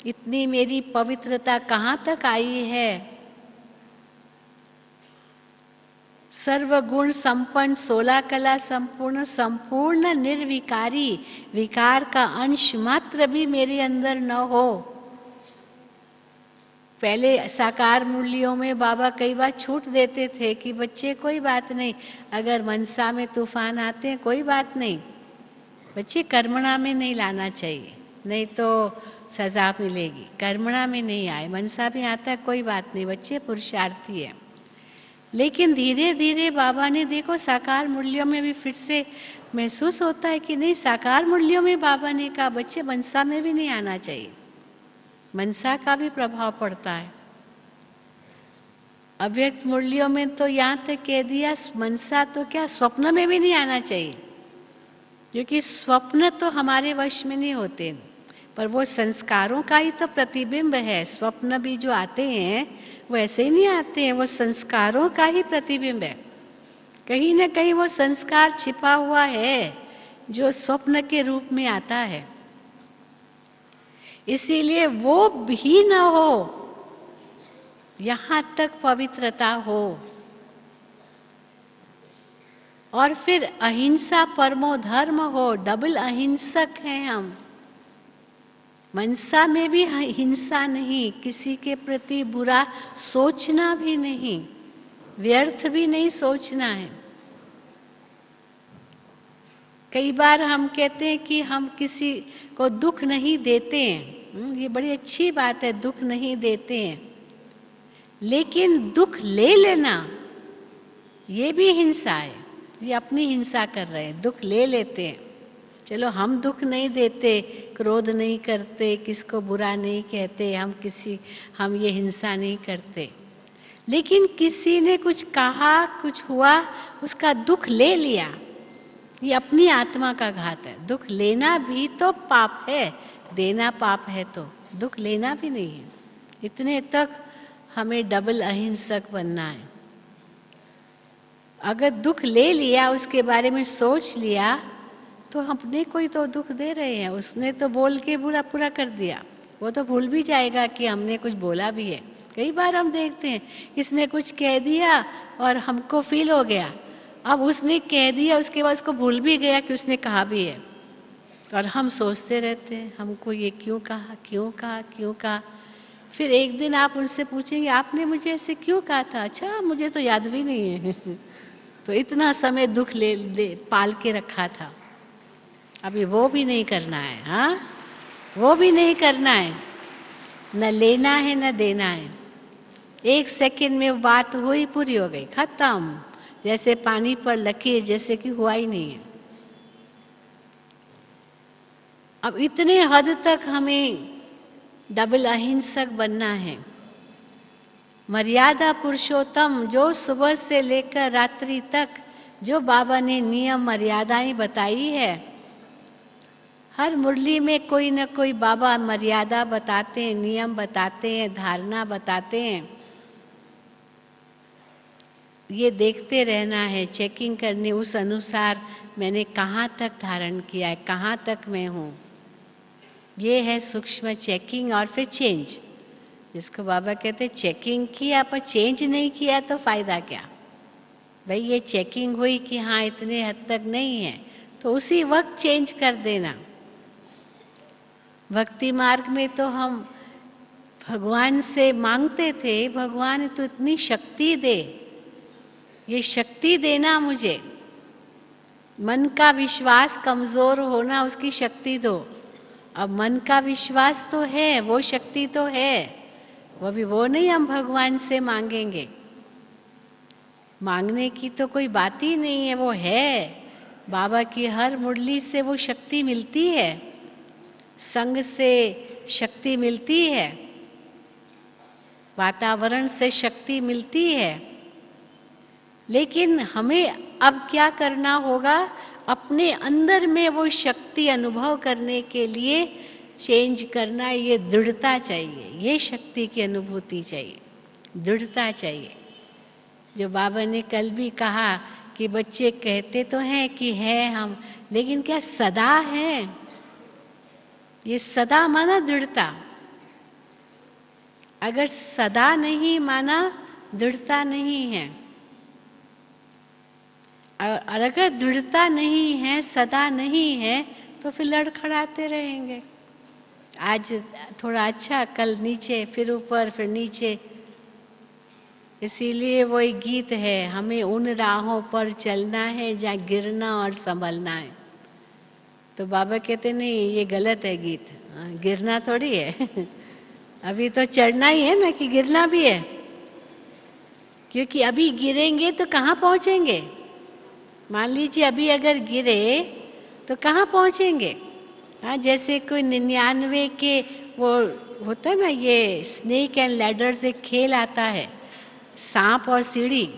इतनी मेरी पवित्रता कहाँ तक आई है? सर्वगुण संपन्न, 16 कला संपूर्ण, संपूर्ण निर्विकारी, विकार का अंश मात्र भी मेरे अंदर न हो। पहले साकार मुरलियों में बाबा कई बार छूट देते थे कि बच्चे कोई बात नहीं, अगर मनसा में तूफान आते हैं कोई बात नहीं, बच्चे कर्मणा में नहीं लाना चाहिए, नहीं तो सजा मिलेगी। कर्मणा में नहीं आए, मनसा में आता है कोई बात नहीं, बच्चे पुरुषार्थी है। लेकिन धीरे धीरे बाबा ने देखो साकार मूल्यों में भी फिर से महसूस होता है कि नहीं, साकार मूल्यों में बाबा ने कहा बच्चे मनसा में भी नहीं आना चाहिए, मनसा का भी प्रभाव पड़ता है। अव्यक्त मूल्यों में तो यहां तक कह दिया मनसा तो क्या स्वप्न में भी नहीं आना चाहिए, क्योंकि स्वप्न तो हमारे वश में नहीं होते, पर वो संस्कारों का ही तो प्रतिबिंब है। स्वप्न भी जो आते हैं वो ऐसे ही नहीं आते हैं, वो संस्कारों का ही प्रतिबिंब है। कहीं ना कहीं वो संस्कार छिपा हुआ है जो स्वप्न के रूप में आता है। इसीलिए वो भी न हो, यहां तक पवित्रता हो। और फिर अहिंसा परमो धर्म हो, डबल अहिंसक हैं हम। मनसा में भी हिंसा नहीं, किसी के प्रति बुरा सोचना भी नहीं, व्यर्थ भी नहीं सोचना है। कई बार हम कहते हैं कि हम किसी को दुख नहीं देते हैं, ये बड़ी अच्छी बात है, दुख नहीं देते हैं, लेकिन दुख ले लेना ये भी हिंसा है, ये अपनी हिंसा कर रहे हैं, दुख ले लेते हैं। चलो हम दुख नहीं देते, क्रोध नहीं करते, किसको बुरा नहीं कहते, हम ये हिंसा नहीं करते, लेकिन किसी ने कुछ कहा, कुछ हुआ, उसका दुख ले लिया, ये अपनी आत्मा का घात है। दुख लेना भी तो पाप है, देना पाप है तो दुख लेना भी नहीं है। इतने तक हमें डबल अहिंसक बनना है। अगर दुख ले लिया, उसके बारे में सोच लिया, तो अपने को ही तो दुख दे रहे हैं। उसने तो बोल के बुरा पूरा कर दिया, वो तो भूल भी जाएगा कि हमने कुछ बोला भी है। कई बार हम देखते हैं किसने कुछ कह दिया और हमको फील हो गया, अब उसने कह दिया, उसके बाद उसको भूल भी गया कि उसने कहा भी है, और हम सोचते रहते हैं हमको ये क्यों कहा, क्यों कहा, क्यों कहा। फिर एक दिन आप उनसे पूछेंगे आपने मुझे ऐसे क्यों कहा था, अच्छा मुझे तो याद भी नहीं है तो इतना समय दुख पाल के रखा था, अभी वो भी नहीं करना है। हाँ, वो भी नहीं करना है, न लेना है न देना है। 1 सेकंड में बात हुई, पूरी हो गई, खत्म, जैसे पानी पर लकीर, जैसे कि हुआ ही नहीं है। अब इतने हद तक हमें डबल अहिंसक बनना है। मर्यादा पुरुषोत्तम, जो सुबह से लेकर रात्रि तक जो बाबा ने नियम मर्यादाएं बताई है, हर मुरली में कोई न कोई बाबा मर्यादा बताते हैं, नियम बताते हैं, धारणा बताते हैं। ये देखते रहना है, चेकिंग करनी, उस अनुसार मैंने कहाँ तक धारण किया है, कहाँ तक मैं हूँ। ये है सूक्ष्म चेकिंग। और फिर चेंज, जिसको बाबा कहते हैं चेकिंग किया पर चेंज नहीं किया तो फायदा क्या। भाई ये चेकिंग हुई कि हाँ इतने हद तक नहीं है, तो उसी वक्त चेंज कर देना। भक्ति मार्ग में तो हम भगवान से मांगते थे, भगवान तो इतनी शक्ति दे, ये शक्ति देना मुझे, मन का विश्वास कमजोर होना, उसकी शक्ति दो। अब मन का विश्वास तो है, वो शक्ति तो है, वो भी वो नहीं हम भगवान से मांगेंगे, मांगने की तो कोई बात ही नहीं है, वो है। बाबा की हर मुरली से वो शक्ति मिलती है, संग से शक्ति मिलती है, वातावरण से शक्ति मिलती है। लेकिन हमें अब क्या करना होगा, अपने अंदर में वो शक्ति अनुभव करने के लिए चेंज करना, ये दृढ़ता चाहिए, ये शक्ति की अनुभूति चाहिए, दृढ़ता चाहिए। जो बाबा ने कल भी कहा कि बच्चे कहते तो हैं कि है हम, लेकिन क्या सदा है? ये सदा माना दृढ़ता, अगर सदा नहीं माना दृढ़ता नहीं है। और अगर दृढ़ता नहीं है, सदा नहीं है, तो फिर लड़खड़ाते रहेंगे। आज थोड़ा अच्छा, कल नीचे, फिर ऊपर, फिर नीचे। इसीलिए वो एक गीत है, हमें उन राहों पर चलना है जहाँ गिरना और संभलना है। तो बाबा कहते नहीं, ये गलत है गीत, गिरना थोड़ी है अभी तो चढ़ना ही है ना, कि गिरना भी है। क्योंकि अभी गिरेंगे तो कहाँ पहुंचेंगे? मान लीजिए अभी अगर गिरे तो कहाँ पहुंचेंगे? हाँ, जैसे कोई 99 के वो होता है ना, ये स्नेक एंड लैडर से खेल आता है, सांप और सीढ़ी,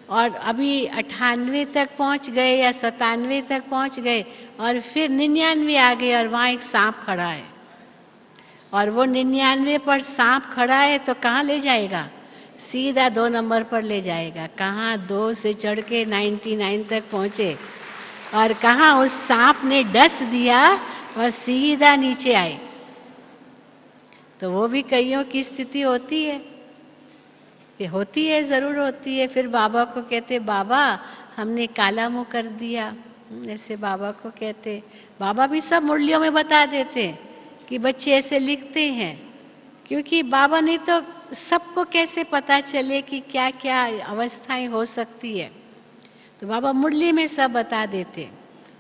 और अभी 98 तक पहुंच गए या 97 तक पहुंच गए और फिर 99 आ गए और वहां एक सांप खड़ा है, और वो 99 पर सांप खड़ा है तो कहाँ ले जाएगा? सीधा 2 नंबर पर ले जाएगा। कहाँ 2 से चढ़ के 99 तक पहुंचे, और कहाँ उस सांप ने डस दिया और सीधा नीचे आए। तो वो भी कईयों की स्थिति होती है, ये होती है, जरूर होती है। फिर बाबा को कहते, बाबा हमने काला मुंह कर दिया, ऐसे बाबा को कहते। बाबा भी सब मुरलियों में बता देते कि बच्चे ऐसे लिखते हैं, क्योंकि बाबा ने तो सबको कैसे पता चले कि क्या क्या अवस्थाएं हो सकती है। तो बाबा मुरली में सब बता देते,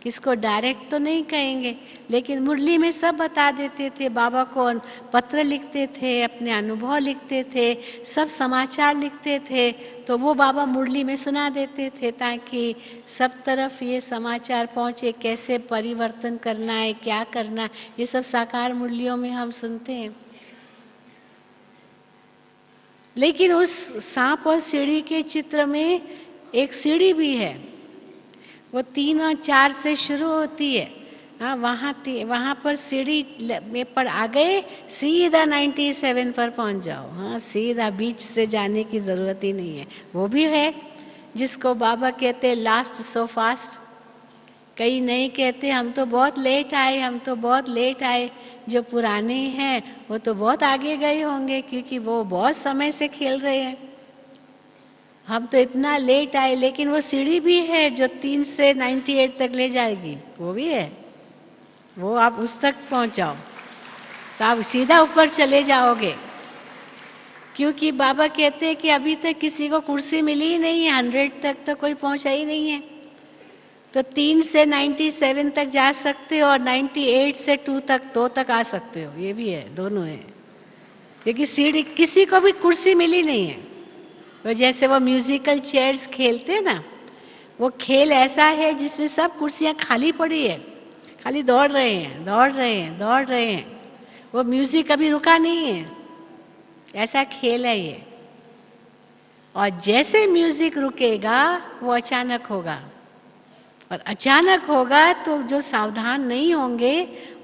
किसको डायरेक्ट तो नहीं कहेंगे, लेकिन मुरली में सब बता देते थे। बाबा को पत्र लिखते थे, अपने अनुभव लिखते थे, सब समाचार लिखते थे, तो वो बाबा मुरली में सुना देते थे, ताकि सब तरफ ये समाचार पहुंचे, कैसे परिवर्तन करना है, क्या करना है, ये सब साकार मुरलियों में हम सुनते हैं। लेकिन उस सांप और सीढ़ी के चित्र में एक सीढ़ी भी है, वो 3 और 4 से शुरू होती है। हाँ, वहां पर सीढ़ी में पर आ गए, सीधा 97 पर पहुंच जाओ। हाँ, सीधा बीच से जाने की जरूरत ही नहीं है। वो भी है जिसको बाबा कहते लास्ट सो फास्ट। कई नहीं कहते हम तो बहुत लेट आए, हम तो बहुत लेट आए। जो पुराने हैं वो तो बहुत आगे गए होंगे, क्योंकि वो बहुत समय से खेल रहे हैं। हम तो इतना लेट आए, लेकिन वो सीढ़ी भी है जो 3 से 98 तक ले जाएगी, वो भी है। वो आप उस तक पहुंचाओ तो आप सीधा ऊपर चले जाओगे। क्योंकि बाबा कहते हैं कि अभी तक किसी को कुर्सी मिली ही नहीं है, 100 तक तो कोई पहुंचा ही नहीं है। तो 3 से 97 तक जा सकते हो, और 98 से 2 तक आ सकते हो। ये भी है, दोनों है। क्योंकि सीढ़ी, किसी को भी कुर्सी मिली नहीं है। तो जैसे वो म्यूजिकल चेयर्स खेलते हैं ना, वो खेल ऐसा है जिसमें सब कुर्सियां खाली पड़ी है, खाली दौड़ रहे हैं, दौड़ रहे हैं, दौड़ रहे हैं। वो म्यूजिक अभी रुका नहीं है, ऐसा खेल है ये। और जैसे म्यूजिक रुकेगा वो अचानक होगा, और अचानक होगा तो जो सावधान नहीं होंगे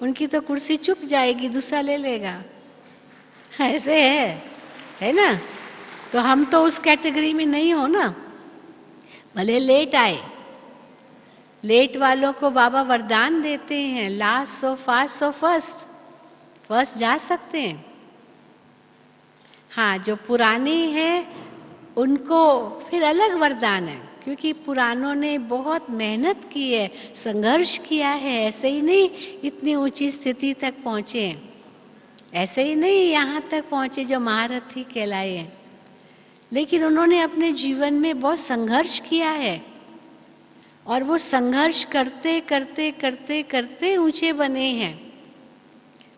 उनकी तो कुर्सी चुक जाएगी, दूसरा ले लेगा। ऐसे है ना? तो हम तो उस कैटेगरी में नहीं हो ना। भले लेट आए, लेट वालों को बाबा वरदान देते हैं, last so fast so first, first जा सकते हैं। हाँ, जो पुराने हैं उनको फिर अलग वरदान है, क्योंकि पुरानों ने बहुत मेहनत की है, संघर्ष किया है, ऐसे ही नहीं इतनी ऊंची स्थिति तक पहुंचे हैं, ऐसे ही नहीं यहां तक पहुंचे जो महारथी कहलाए हैं। लेकिन उन्होंने अपने जीवन में बहुत संघर्ष किया है, और वो संघर्ष करते करते करते करते ऊंचे बने हैं।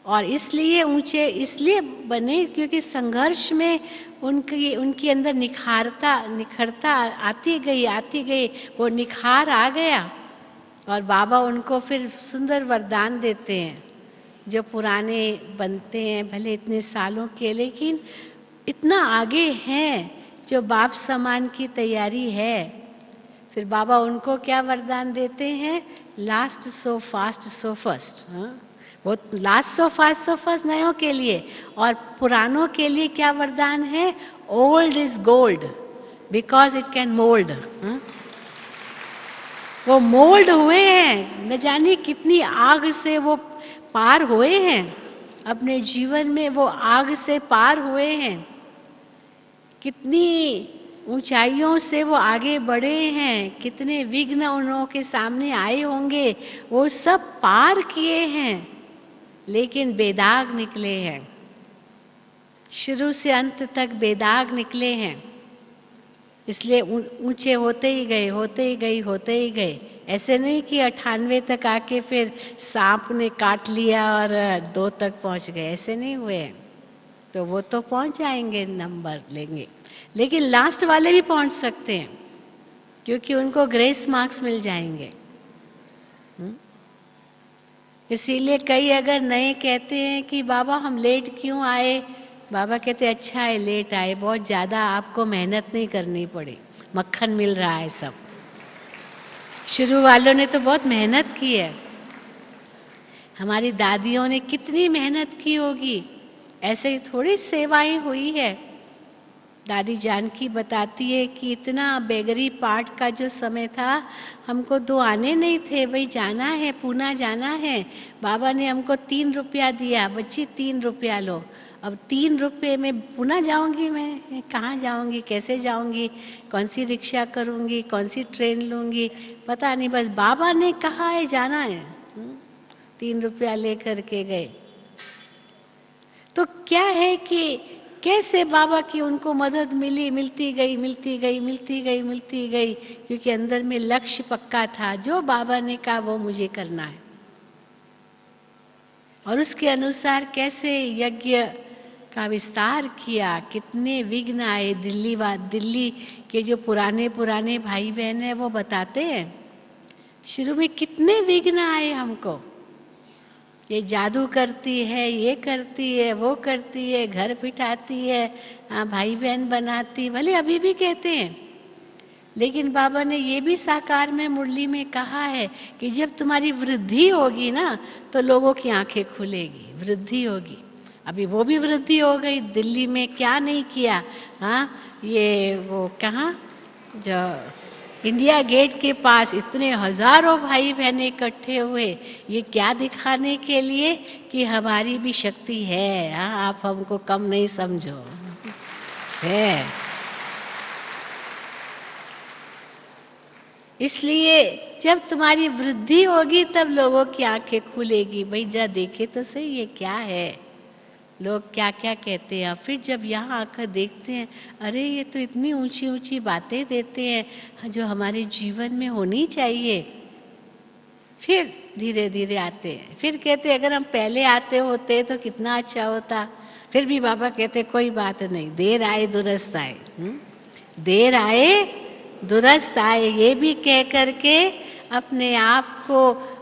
और इसलिए ऊंचे इसलिए बने क्योंकि संघर्ष में उनकी अंदर निखरता आती गई, वो निखार आ गया, और बाबा उनको फिर सुंदर वरदान देते हैं। जो पुराने बनते हैं भले इतने सालों के, लेकिन इतना आगे हैं, जो बाप समान की तैयारी है। फिर बाबा उनको क्या वरदान देते हैं? Last so fast so first. वो लास्ट सो फास्ट नयों के लिए, और पुरानों के लिए क्या वरदान है? Old is gold because it can mould. वो मोल्ड हुए हैं, न जाने कितनी आग से वो पार हुए हैं, अपने जीवन में वो आग से पार हुए हैं। कितनी ऊंचाइयों से वो आगे बढ़े हैं, कितने विघ्न उनके सामने आए होंगे, वो सब पार किए हैं, लेकिन बेदाग निकले हैं। शुरू से अंत तक बेदाग निकले हैं, इसलिए ऊंचे होते ही गए, होते ही गए, होते ही गए। ऐसे नहीं कि 98 तक आके फिर सांप ने काट लिया और 2 तक पहुंच गए, ऐसे नहीं हुए। तो वो तो पहुंच जाएंगे, नंबर लेंगे, लेकिन लास्ट वाले भी पहुंच सकते हैं, क्योंकि उनको ग्रेस मार्क्स मिल जाएंगे। इसीलिए कई अगर नए कहते हैं कि बाबा हम लेट क्यों आए, बाबा कहते अच्छा है लेट आए, बहुत ज्यादा आपको मेहनत नहीं करनी पड़ी, मक्खन मिल रहा है सब। शुरू वालों ने तो बहुत मेहनत की है, हमारी दादियों ने कितनी मेहनत की होगी, ऐसे ही थोड़ी सेवाएं हुई है। दादी जानकी बताती है कि इतना बेगरी पाठ का जो समय था, हमको 2 आने नहीं थे, वही जाना है, पूना जाना है। बाबा ने हमको 3 रुपया दिया, बच्ची 3 रुपया लो। अब 3 रुपये में पूना जाऊंगी, मैं कहाँ जाऊंगी, कैसे जाऊंगी, कौन सी रिक्शा करूंगी, कौन सी ट्रेन लूंगी, पता नहीं, बस बाबा ने कहा है जाना है, 3 रुपया लेकर के गए। तो क्या है कि कैसे बाबा की उनको मदद मिली, मिलती गई, मिलती गई, मिलती गई, मिलती गई, क्योंकि अंदर में लक्ष्य पक्का था, जो बाबा ने कहा वो मुझे करना है। और उसके अनुसार कैसे यज्ञ का विस्तार किया, कितने विघ्न आए। दिल्ली के जो पुराने पुराने भाई बहन हैं वो बताते हैं, शुरू में कितने विघ्न आए हमको, ये जादू करती है, ये करती है, वो करती है, घर पिटाती है, भाई बहन बनाती, भले अभी भी कहते हैं, लेकिन बाबा ने ये भी साकार में मुरली में कहा है कि जब तुम्हारी वृद्धि होगी ना, तो लोगों की आंखें खुलेगी, वृद्धि होगी। अभी वो भी वृद्धि हो गई, दिल्ली में क्या नहीं किया, ये वो कहाँ, जो इंडिया गेट के पास इतने हजारों भाई बहने इकट्ठे हुए, ये क्या दिखाने के लिए कि हमारी भी शक्ति है, आप हमको कम नहीं समझो, है। इसलिए जब तुम्हारी वृद्धि होगी तब लोगों की आंखें खुलेगी, भाई जा देखे तो सही ये क्या है, लोग क्या क्या कहते हैं। फिर जब यहाँ आकर देखते हैं, अरे ये तो इतनी ऊंची ऊंची बातें देते हैं जो हमारे जीवन में होनी चाहिए, फिर धीरे धीरे आते हैं। फिर कहते अगर हम पहले आते होते तो कितना अच्छा होता। फिर भी बाबा कहते कोई बात नहीं, देर आए दुरुस्त आए, देर आए दुरुस्त आए, ये भी कह करके अपने आप को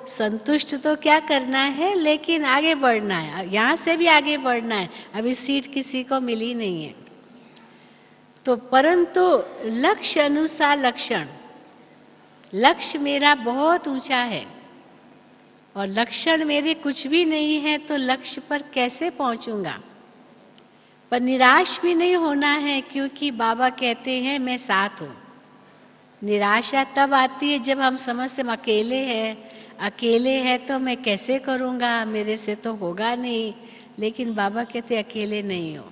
संतुष्ट तो क्या करना है, लेकिन आगे बढ़ना है, यहां से भी आगे बढ़ना है। अभी सीट किसी को मिली नहीं है, तो परंतु लक्ष्य अनुसार लक्षण, लक्ष्य मेरा बहुत ऊंचा है और लक्षण मेरे कुछ भी नहीं है, तो लक्ष्य पर कैसे पहुंचूंगा। पर निराश भी नहीं होना है, क्योंकि बाबा कहते हैं मैं साथ हूं। निराशा तब आती है जब हम समझते हम अकेले हैं, अकेले हैं तो मैं कैसे करूंगा, मेरे से तो होगा नहीं। लेकिन बाबा कहते अकेले नहीं हो,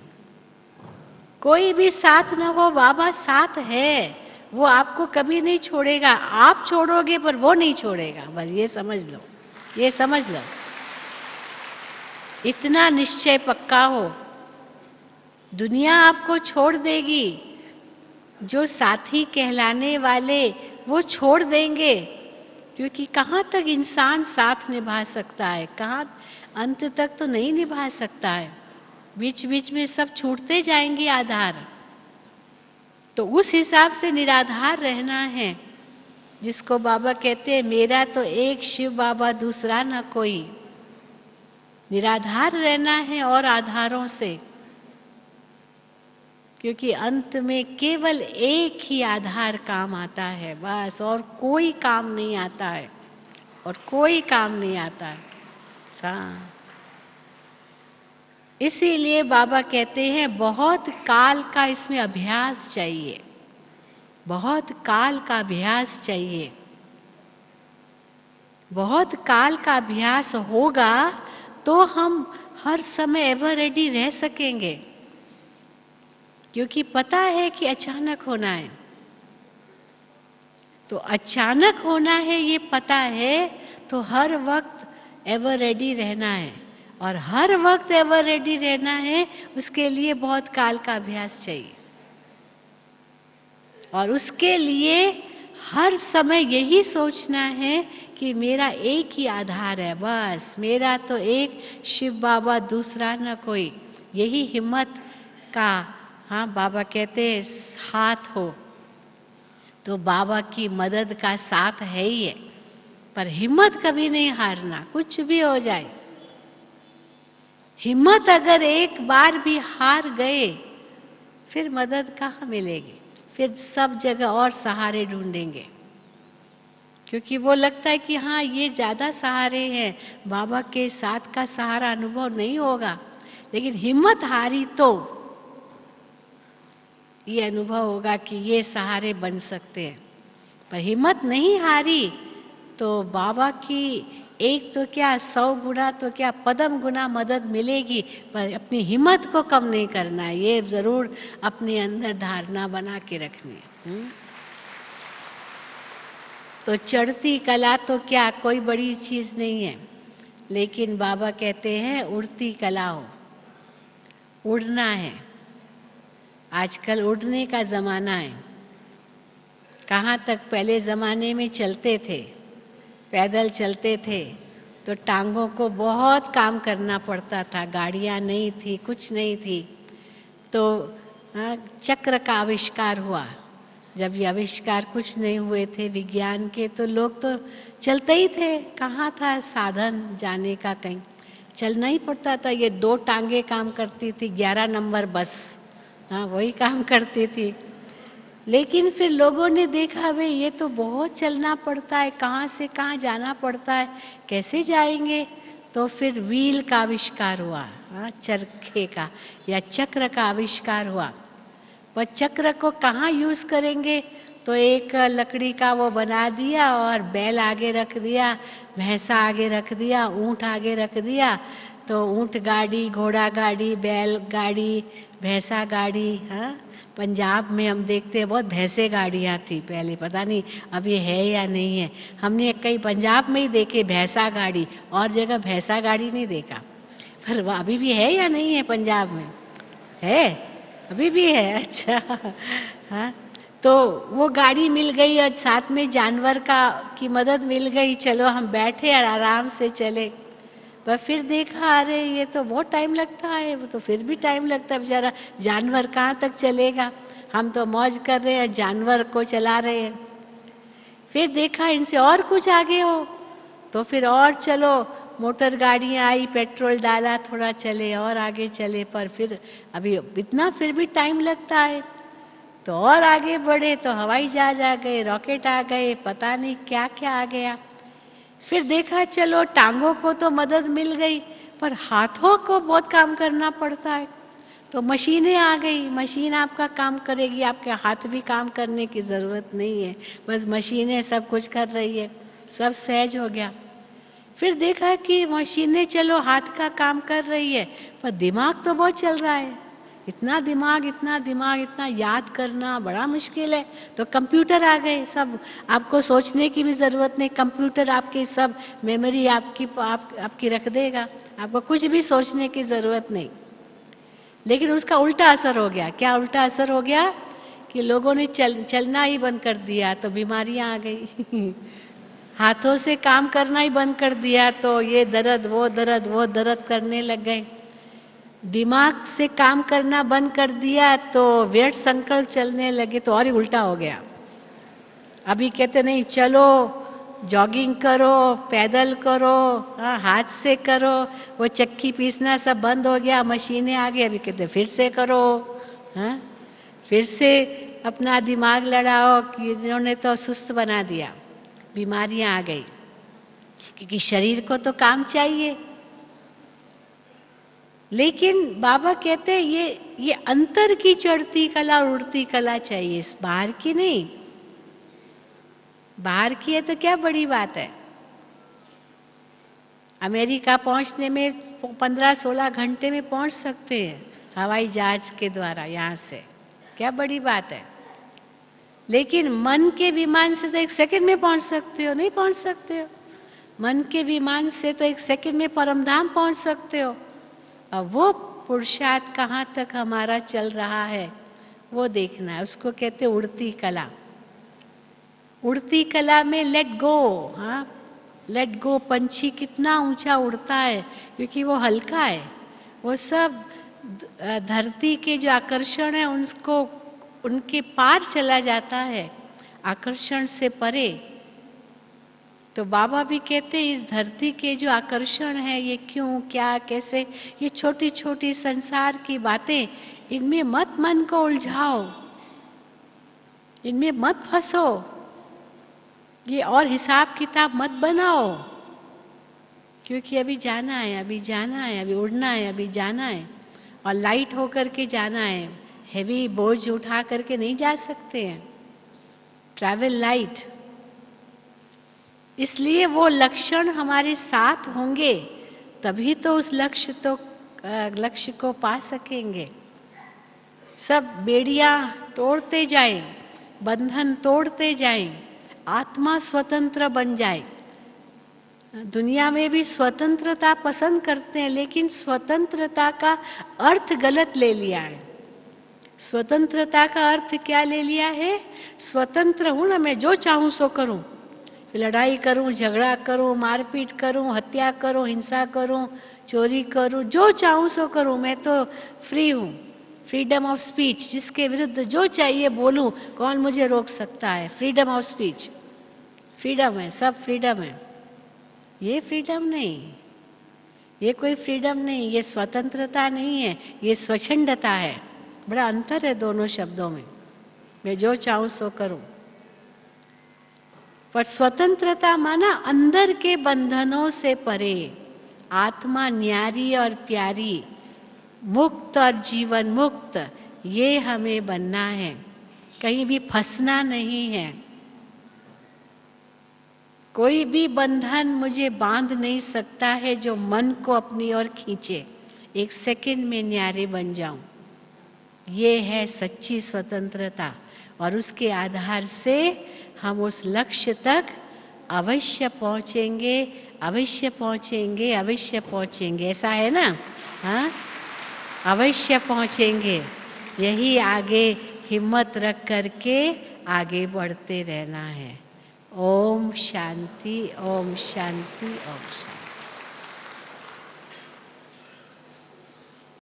कोई भी साथ ना हो, बाबा साथ है, वो आपको कभी नहीं छोड़ेगा, आप छोड़ोगे पर वो नहीं छोड़ेगा, बस ये समझ लो, ये समझ लो, इतना निश्चय पक्का हो। दुनिया आपको छोड़ देगी, जो साथी कहलाने वाले वो छोड़ देंगे, क्योंकि कहाँ तक इंसान साथ निभा सकता है, कहाँ अंत तक तो नहीं निभा सकता है, बीच बीच में सब छूटते जाएंगे आधार। तो उस हिसाब से निराधार रहना है, जिसको बाबा कहते हैं मेरा तो एक शिव बाबा दूसरा ना कोई। निराधार रहना है और आधारों से, क्योंकि अंत में केवल एक ही आधार काम आता है बस, और कोई काम नहीं आता है, और कोई काम नहीं आता है। इसीलिए बाबा कहते हैं बहुत काल का इसमें अभ्यास चाहिए, बहुत काल का अभ्यास चाहिए। बहुत काल का अभ्यास होगा तो हम हर समय एवर रेडी रह सकेंगे। क्योंकि पता है कि अचानक होना है। तो अचानक होना है ये पता है, तो हर वक्त एवर रेडी रहना है। और हर वक्त एवर रेडी रहना है, उसके लिए बहुत काल का अभ्यास चाहिए। और उसके लिए हर समय यही सोचना है कि मेरा एक ही आधार है, बस मेरा तो एक शिव बाबा, दूसरा न कोई। यही हिम्मत का, हाँ बाबा कहते हैं हाथ हो तो बाबा की मदद का साथ है ही है। पर हिम्मत कभी नहीं हारना, कुछ भी हो जाए। हिम्मत अगर एक बार भी हार गए, फिर मदद कहाँ मिलेगी? फिर सब जगह और सहारे ढूंढेंगे, क्योंकि वो लगता है कि हाँ ये ज्यादा सहारे हैं, बाबा के साथ का सहारा अनुभव नहीं होगा। लेकिन हिम्मत हारी तो ये अनुभव होगा कि ये सहारे बन सकते हैं। पर हिम्मत नहीं हारी तो बाबा की एक तो क्या 100 गुना तो क्या पदम गुना मदद मिलेगी। पर अपनी हिम्मत को कम नहीं करना है, ये जरूर अपने अंदर धारणा बना के रखनी है। तो चढ़ती कला तो क्या कोई बड़ी चीज नहीं है, लेकिन बाबा कहते हैं उड़ती कला हो, उड़ना है। आजकल उड़ने का जमाना है। कहाँ तक पहले जमाने में चलते थे, पैदल चलते थे, तो टांगों को बहुत काम करना पड़ता था, गाड़ियां नहीं थी, कुछ नहीं थी। तो चक्र का आविष्कार हुआ। जब ये आविष्कार कुछ नहीं हुए थे विज्ञान के, तो लोग तो चलते ही थे। कहाँ था साधन जाने का, कहीं चलना ही पड़ता था। ये 2 टांगे काम करती थी, 11 नंबर बस, हाँ वही काम करती थी। लेकिन फिर लोगों ने देखा भाई ये तो बहुत चलना पड़ता है, कहाँ से कहाँ जाना पड़ता है, कैसे जाएंगे? तो फिर व्हील का आविष्कार हुआ, चरखे का या चक्र का आविष्कार हुआ। पर चक्र को कहाँ यूज करेंगे? तो एक लकड़ी का वो बना दिया और बैल आगे रख दिया, भैंसा आगे रख दिया, ऊंट आगे रख दिया। तो ऊंट गाड़ी, घोड़ा गाड़ी, बैल गाड़ी, भैंसा गाड़ी। हाँ, पंजाब में हम देखते हैं बहुत भैंसे गाड़ियां थी पहले, पता नहीं अब ये है या नहीं है। हमने कई पंजाब में ही देखे भैंसा गाड़ी, और जगह भैंसा गाड़ी नहीं देखा। पर वो अभी भी है या नहीं है? पंजाब में है, अभी भी है। अच्छा, हाँ। तो वो गाड़ी मिल गई और साथ में जानवर की मदद मिल गई। चलो हम बैठे और आराम से चले। पर फिर देखा अरे ये तो बहुत टाइम लगता है, वो तो फिर भी टाइम लगता है, बेचारा जानवर कहाँ तक चलेगा। हम तो मौज कर रहे हैं, जानवर को चला रहे हैं। फिर देखा इनसे और कुछ आगे हो, तो फिर और चलो, मोटर गाड़ियां आई, पेट्रोल डाला, थोड़ा चले और आगे चले। पर फिर अभी इतना फिर भी टाइम लगता है। तो और आगे बढ़े तो हवाई जहाज आ गए, रॉकेट आ गए, पता नहीं क्या क्या आ गया। फिर देखा चलो टांगों को तो मदद मिल गई, पर हाथों को बहुत काम करना पड़ता है। तो मशीनें आ गई, मशीन आपका काम करेगी, आपके हाथ भी काम करने की जरूरत नहीं है, बस मशीनें सब कुछ कर रही है, सब सहज हो गया। फिर देखा कि मशीनें चलो हाथ का काम कर रही है, पर दिमाग तो बहुत चल रहा है। इतना दिमाग, इतना दिमाग, इतना याद करना बड़ा मुश्किल है। तो कंप्यूटर आ गए, सब आपको सोचने की भी जरूरत नहीं, कंप्यूटर आपकी सब मेमोरी आपकी रख देगा, आपको कुछ भी सोचने की जरूरत नहीं। लेकिन उसका उल्टा असर हो गया। क्या उल्टा असर हो गया? कि लोगों ने चलना ही बंद कर दिया, तो बीमारियां आ गई। हाथों से काम करना ही बंद कर दिया, तो ये दर्द वो दर्द वो दर्द करने लग गए। दिमाग से काम करना बंद कर दिया तो व्यर्थ संकल्प चलने लगे, तो और ही उल्टा हो गया। अभी कहते नहीं चलो जॉगिंग करो, पैदल करो, हाथ से करो, वो चक्की पीसना सब बंद हो गया, मशीनें आ गई। अभी कहते फिर से करो, हाँ फिर से अपना दिमाग लड़ाओ, कि इन्होंने तो सुस्त बना दिया, बीमारियां आ गई। क्योंकि शरीर को तो काम चाहिए। लेकिन बाबा कहते हैं ये अंतर की चढ़ती कला और उड़ती कला चाहिए, इस बाहर की नहीं। बाहर की है तो क्या बड़ी बात है। अमेरिका पहुंचने में 15-16 घंटे में पहुंच सकते हैं हवाई जहाज के द्वारा यहां से। क्या बड़ी बात है। लेकिन मन के विमान से तो 1 सेकंड में पहुंच सकते हो, नहीं पहुंच सकते हो। मन के विमान से तो 1 सेकंड में परमधाम पहुंच सकते हो। अब वो पुरुषार्थ कहाँ तक हमारा चल रहा है वो देखना है। उसको कहते उड़ती कला। उड़ती कला में लेट गो, हाँ, लेट गो। पंछी कितना ऊंचा उड़ता है क्योंकि वो हल्का है। वो सब धरती के जो आकर्षण है उसको उनके पार चला जाता है, आकर्षण से परे। तो बाबा भी कहते हैं इस धरती के जो आकर्षण है, ये क्यों, क्या, कैसे, ये छोटी छोटी संसार की बातें, इनमें मत मन को उलझाओ, इनमें मत फंसो, ये और हिसाब किताब मत बनाओ। क्योंकि अभी जाना है, अभी जाना है, अभी उड़ना है, अभी जाना है, और लाइट होकर के जाना है। हेवी बोझ उठा करके नहीं जा सकते हैं। Travel light. इसलिए वो लक्षण हमारे साथ होंगे तभी तो उस लक्ष्य को पा सकेंगे। सब बेड़ियां तोड़ते जाएं, बंधन तोड़ते जाएं, आत्मा स्वतंत्र बन जाए। दुनिया में भी स्वतंत्रता पसंद करते हैं, लेकिन स्वतंत्रता का अर्थ गलत ले लिया है। स्वतंत्रता का अर्थ क्या ले लिया है? स्वतंत्र हूं ना, मैं जो चाहूं सो करूं, लड़ाई करूं, झगड़ा करूं, मारपीट करूं, हत्या करूं, हिंसा करूं, चोरी करूं, जो चाहूं सो करूं, मैं तो फ्री हूं। फ्रीडम ऑफ स्पीच, जिसके विरुद्ध जो चाहिए बोलूं, कौन मुझे रोक सकता है? फ्रीडम ऑफ स्पीच, फ्रीडम है, सब फ्रीडम है। ये फ्रीडम नहीं, ये कोई फ्रीडम नहीं, ये स्वतंत्रता नहीं है, ये स्वच्छंदता है। बड़ा अंतर है दोनों शब्दों में। मैं जो चाहूं सो करूं। पर स्वतंत्रता माना अंदर के बंधनों से परे, आत्मा न्यारी और प्यारी, मुक्त और जीवन मुक्त, ये हमें बनना है। कहीं भी फंसना नहीं है। कोई भी बंधन मुझे बांध नहीं सकता है जो मन को अपनी ओर खींचे। 1 सेकंड में न्यारे बन जाऊं, ये है सच्ची स्वतंत्रता। और उसके आधार से हम उस लक्ष्य तक अवश्य पहुंचेंगे, अवश्य पहुंचेंगे, अवश्य पहुंचेंगे। ऐसा है ना? हाँ, अवश्य पहुंचेंगे। यही आगे हिम्मत रख करके आगे बढ़ते रहना है। ओम शांति, ओम शांति, ओम शांति।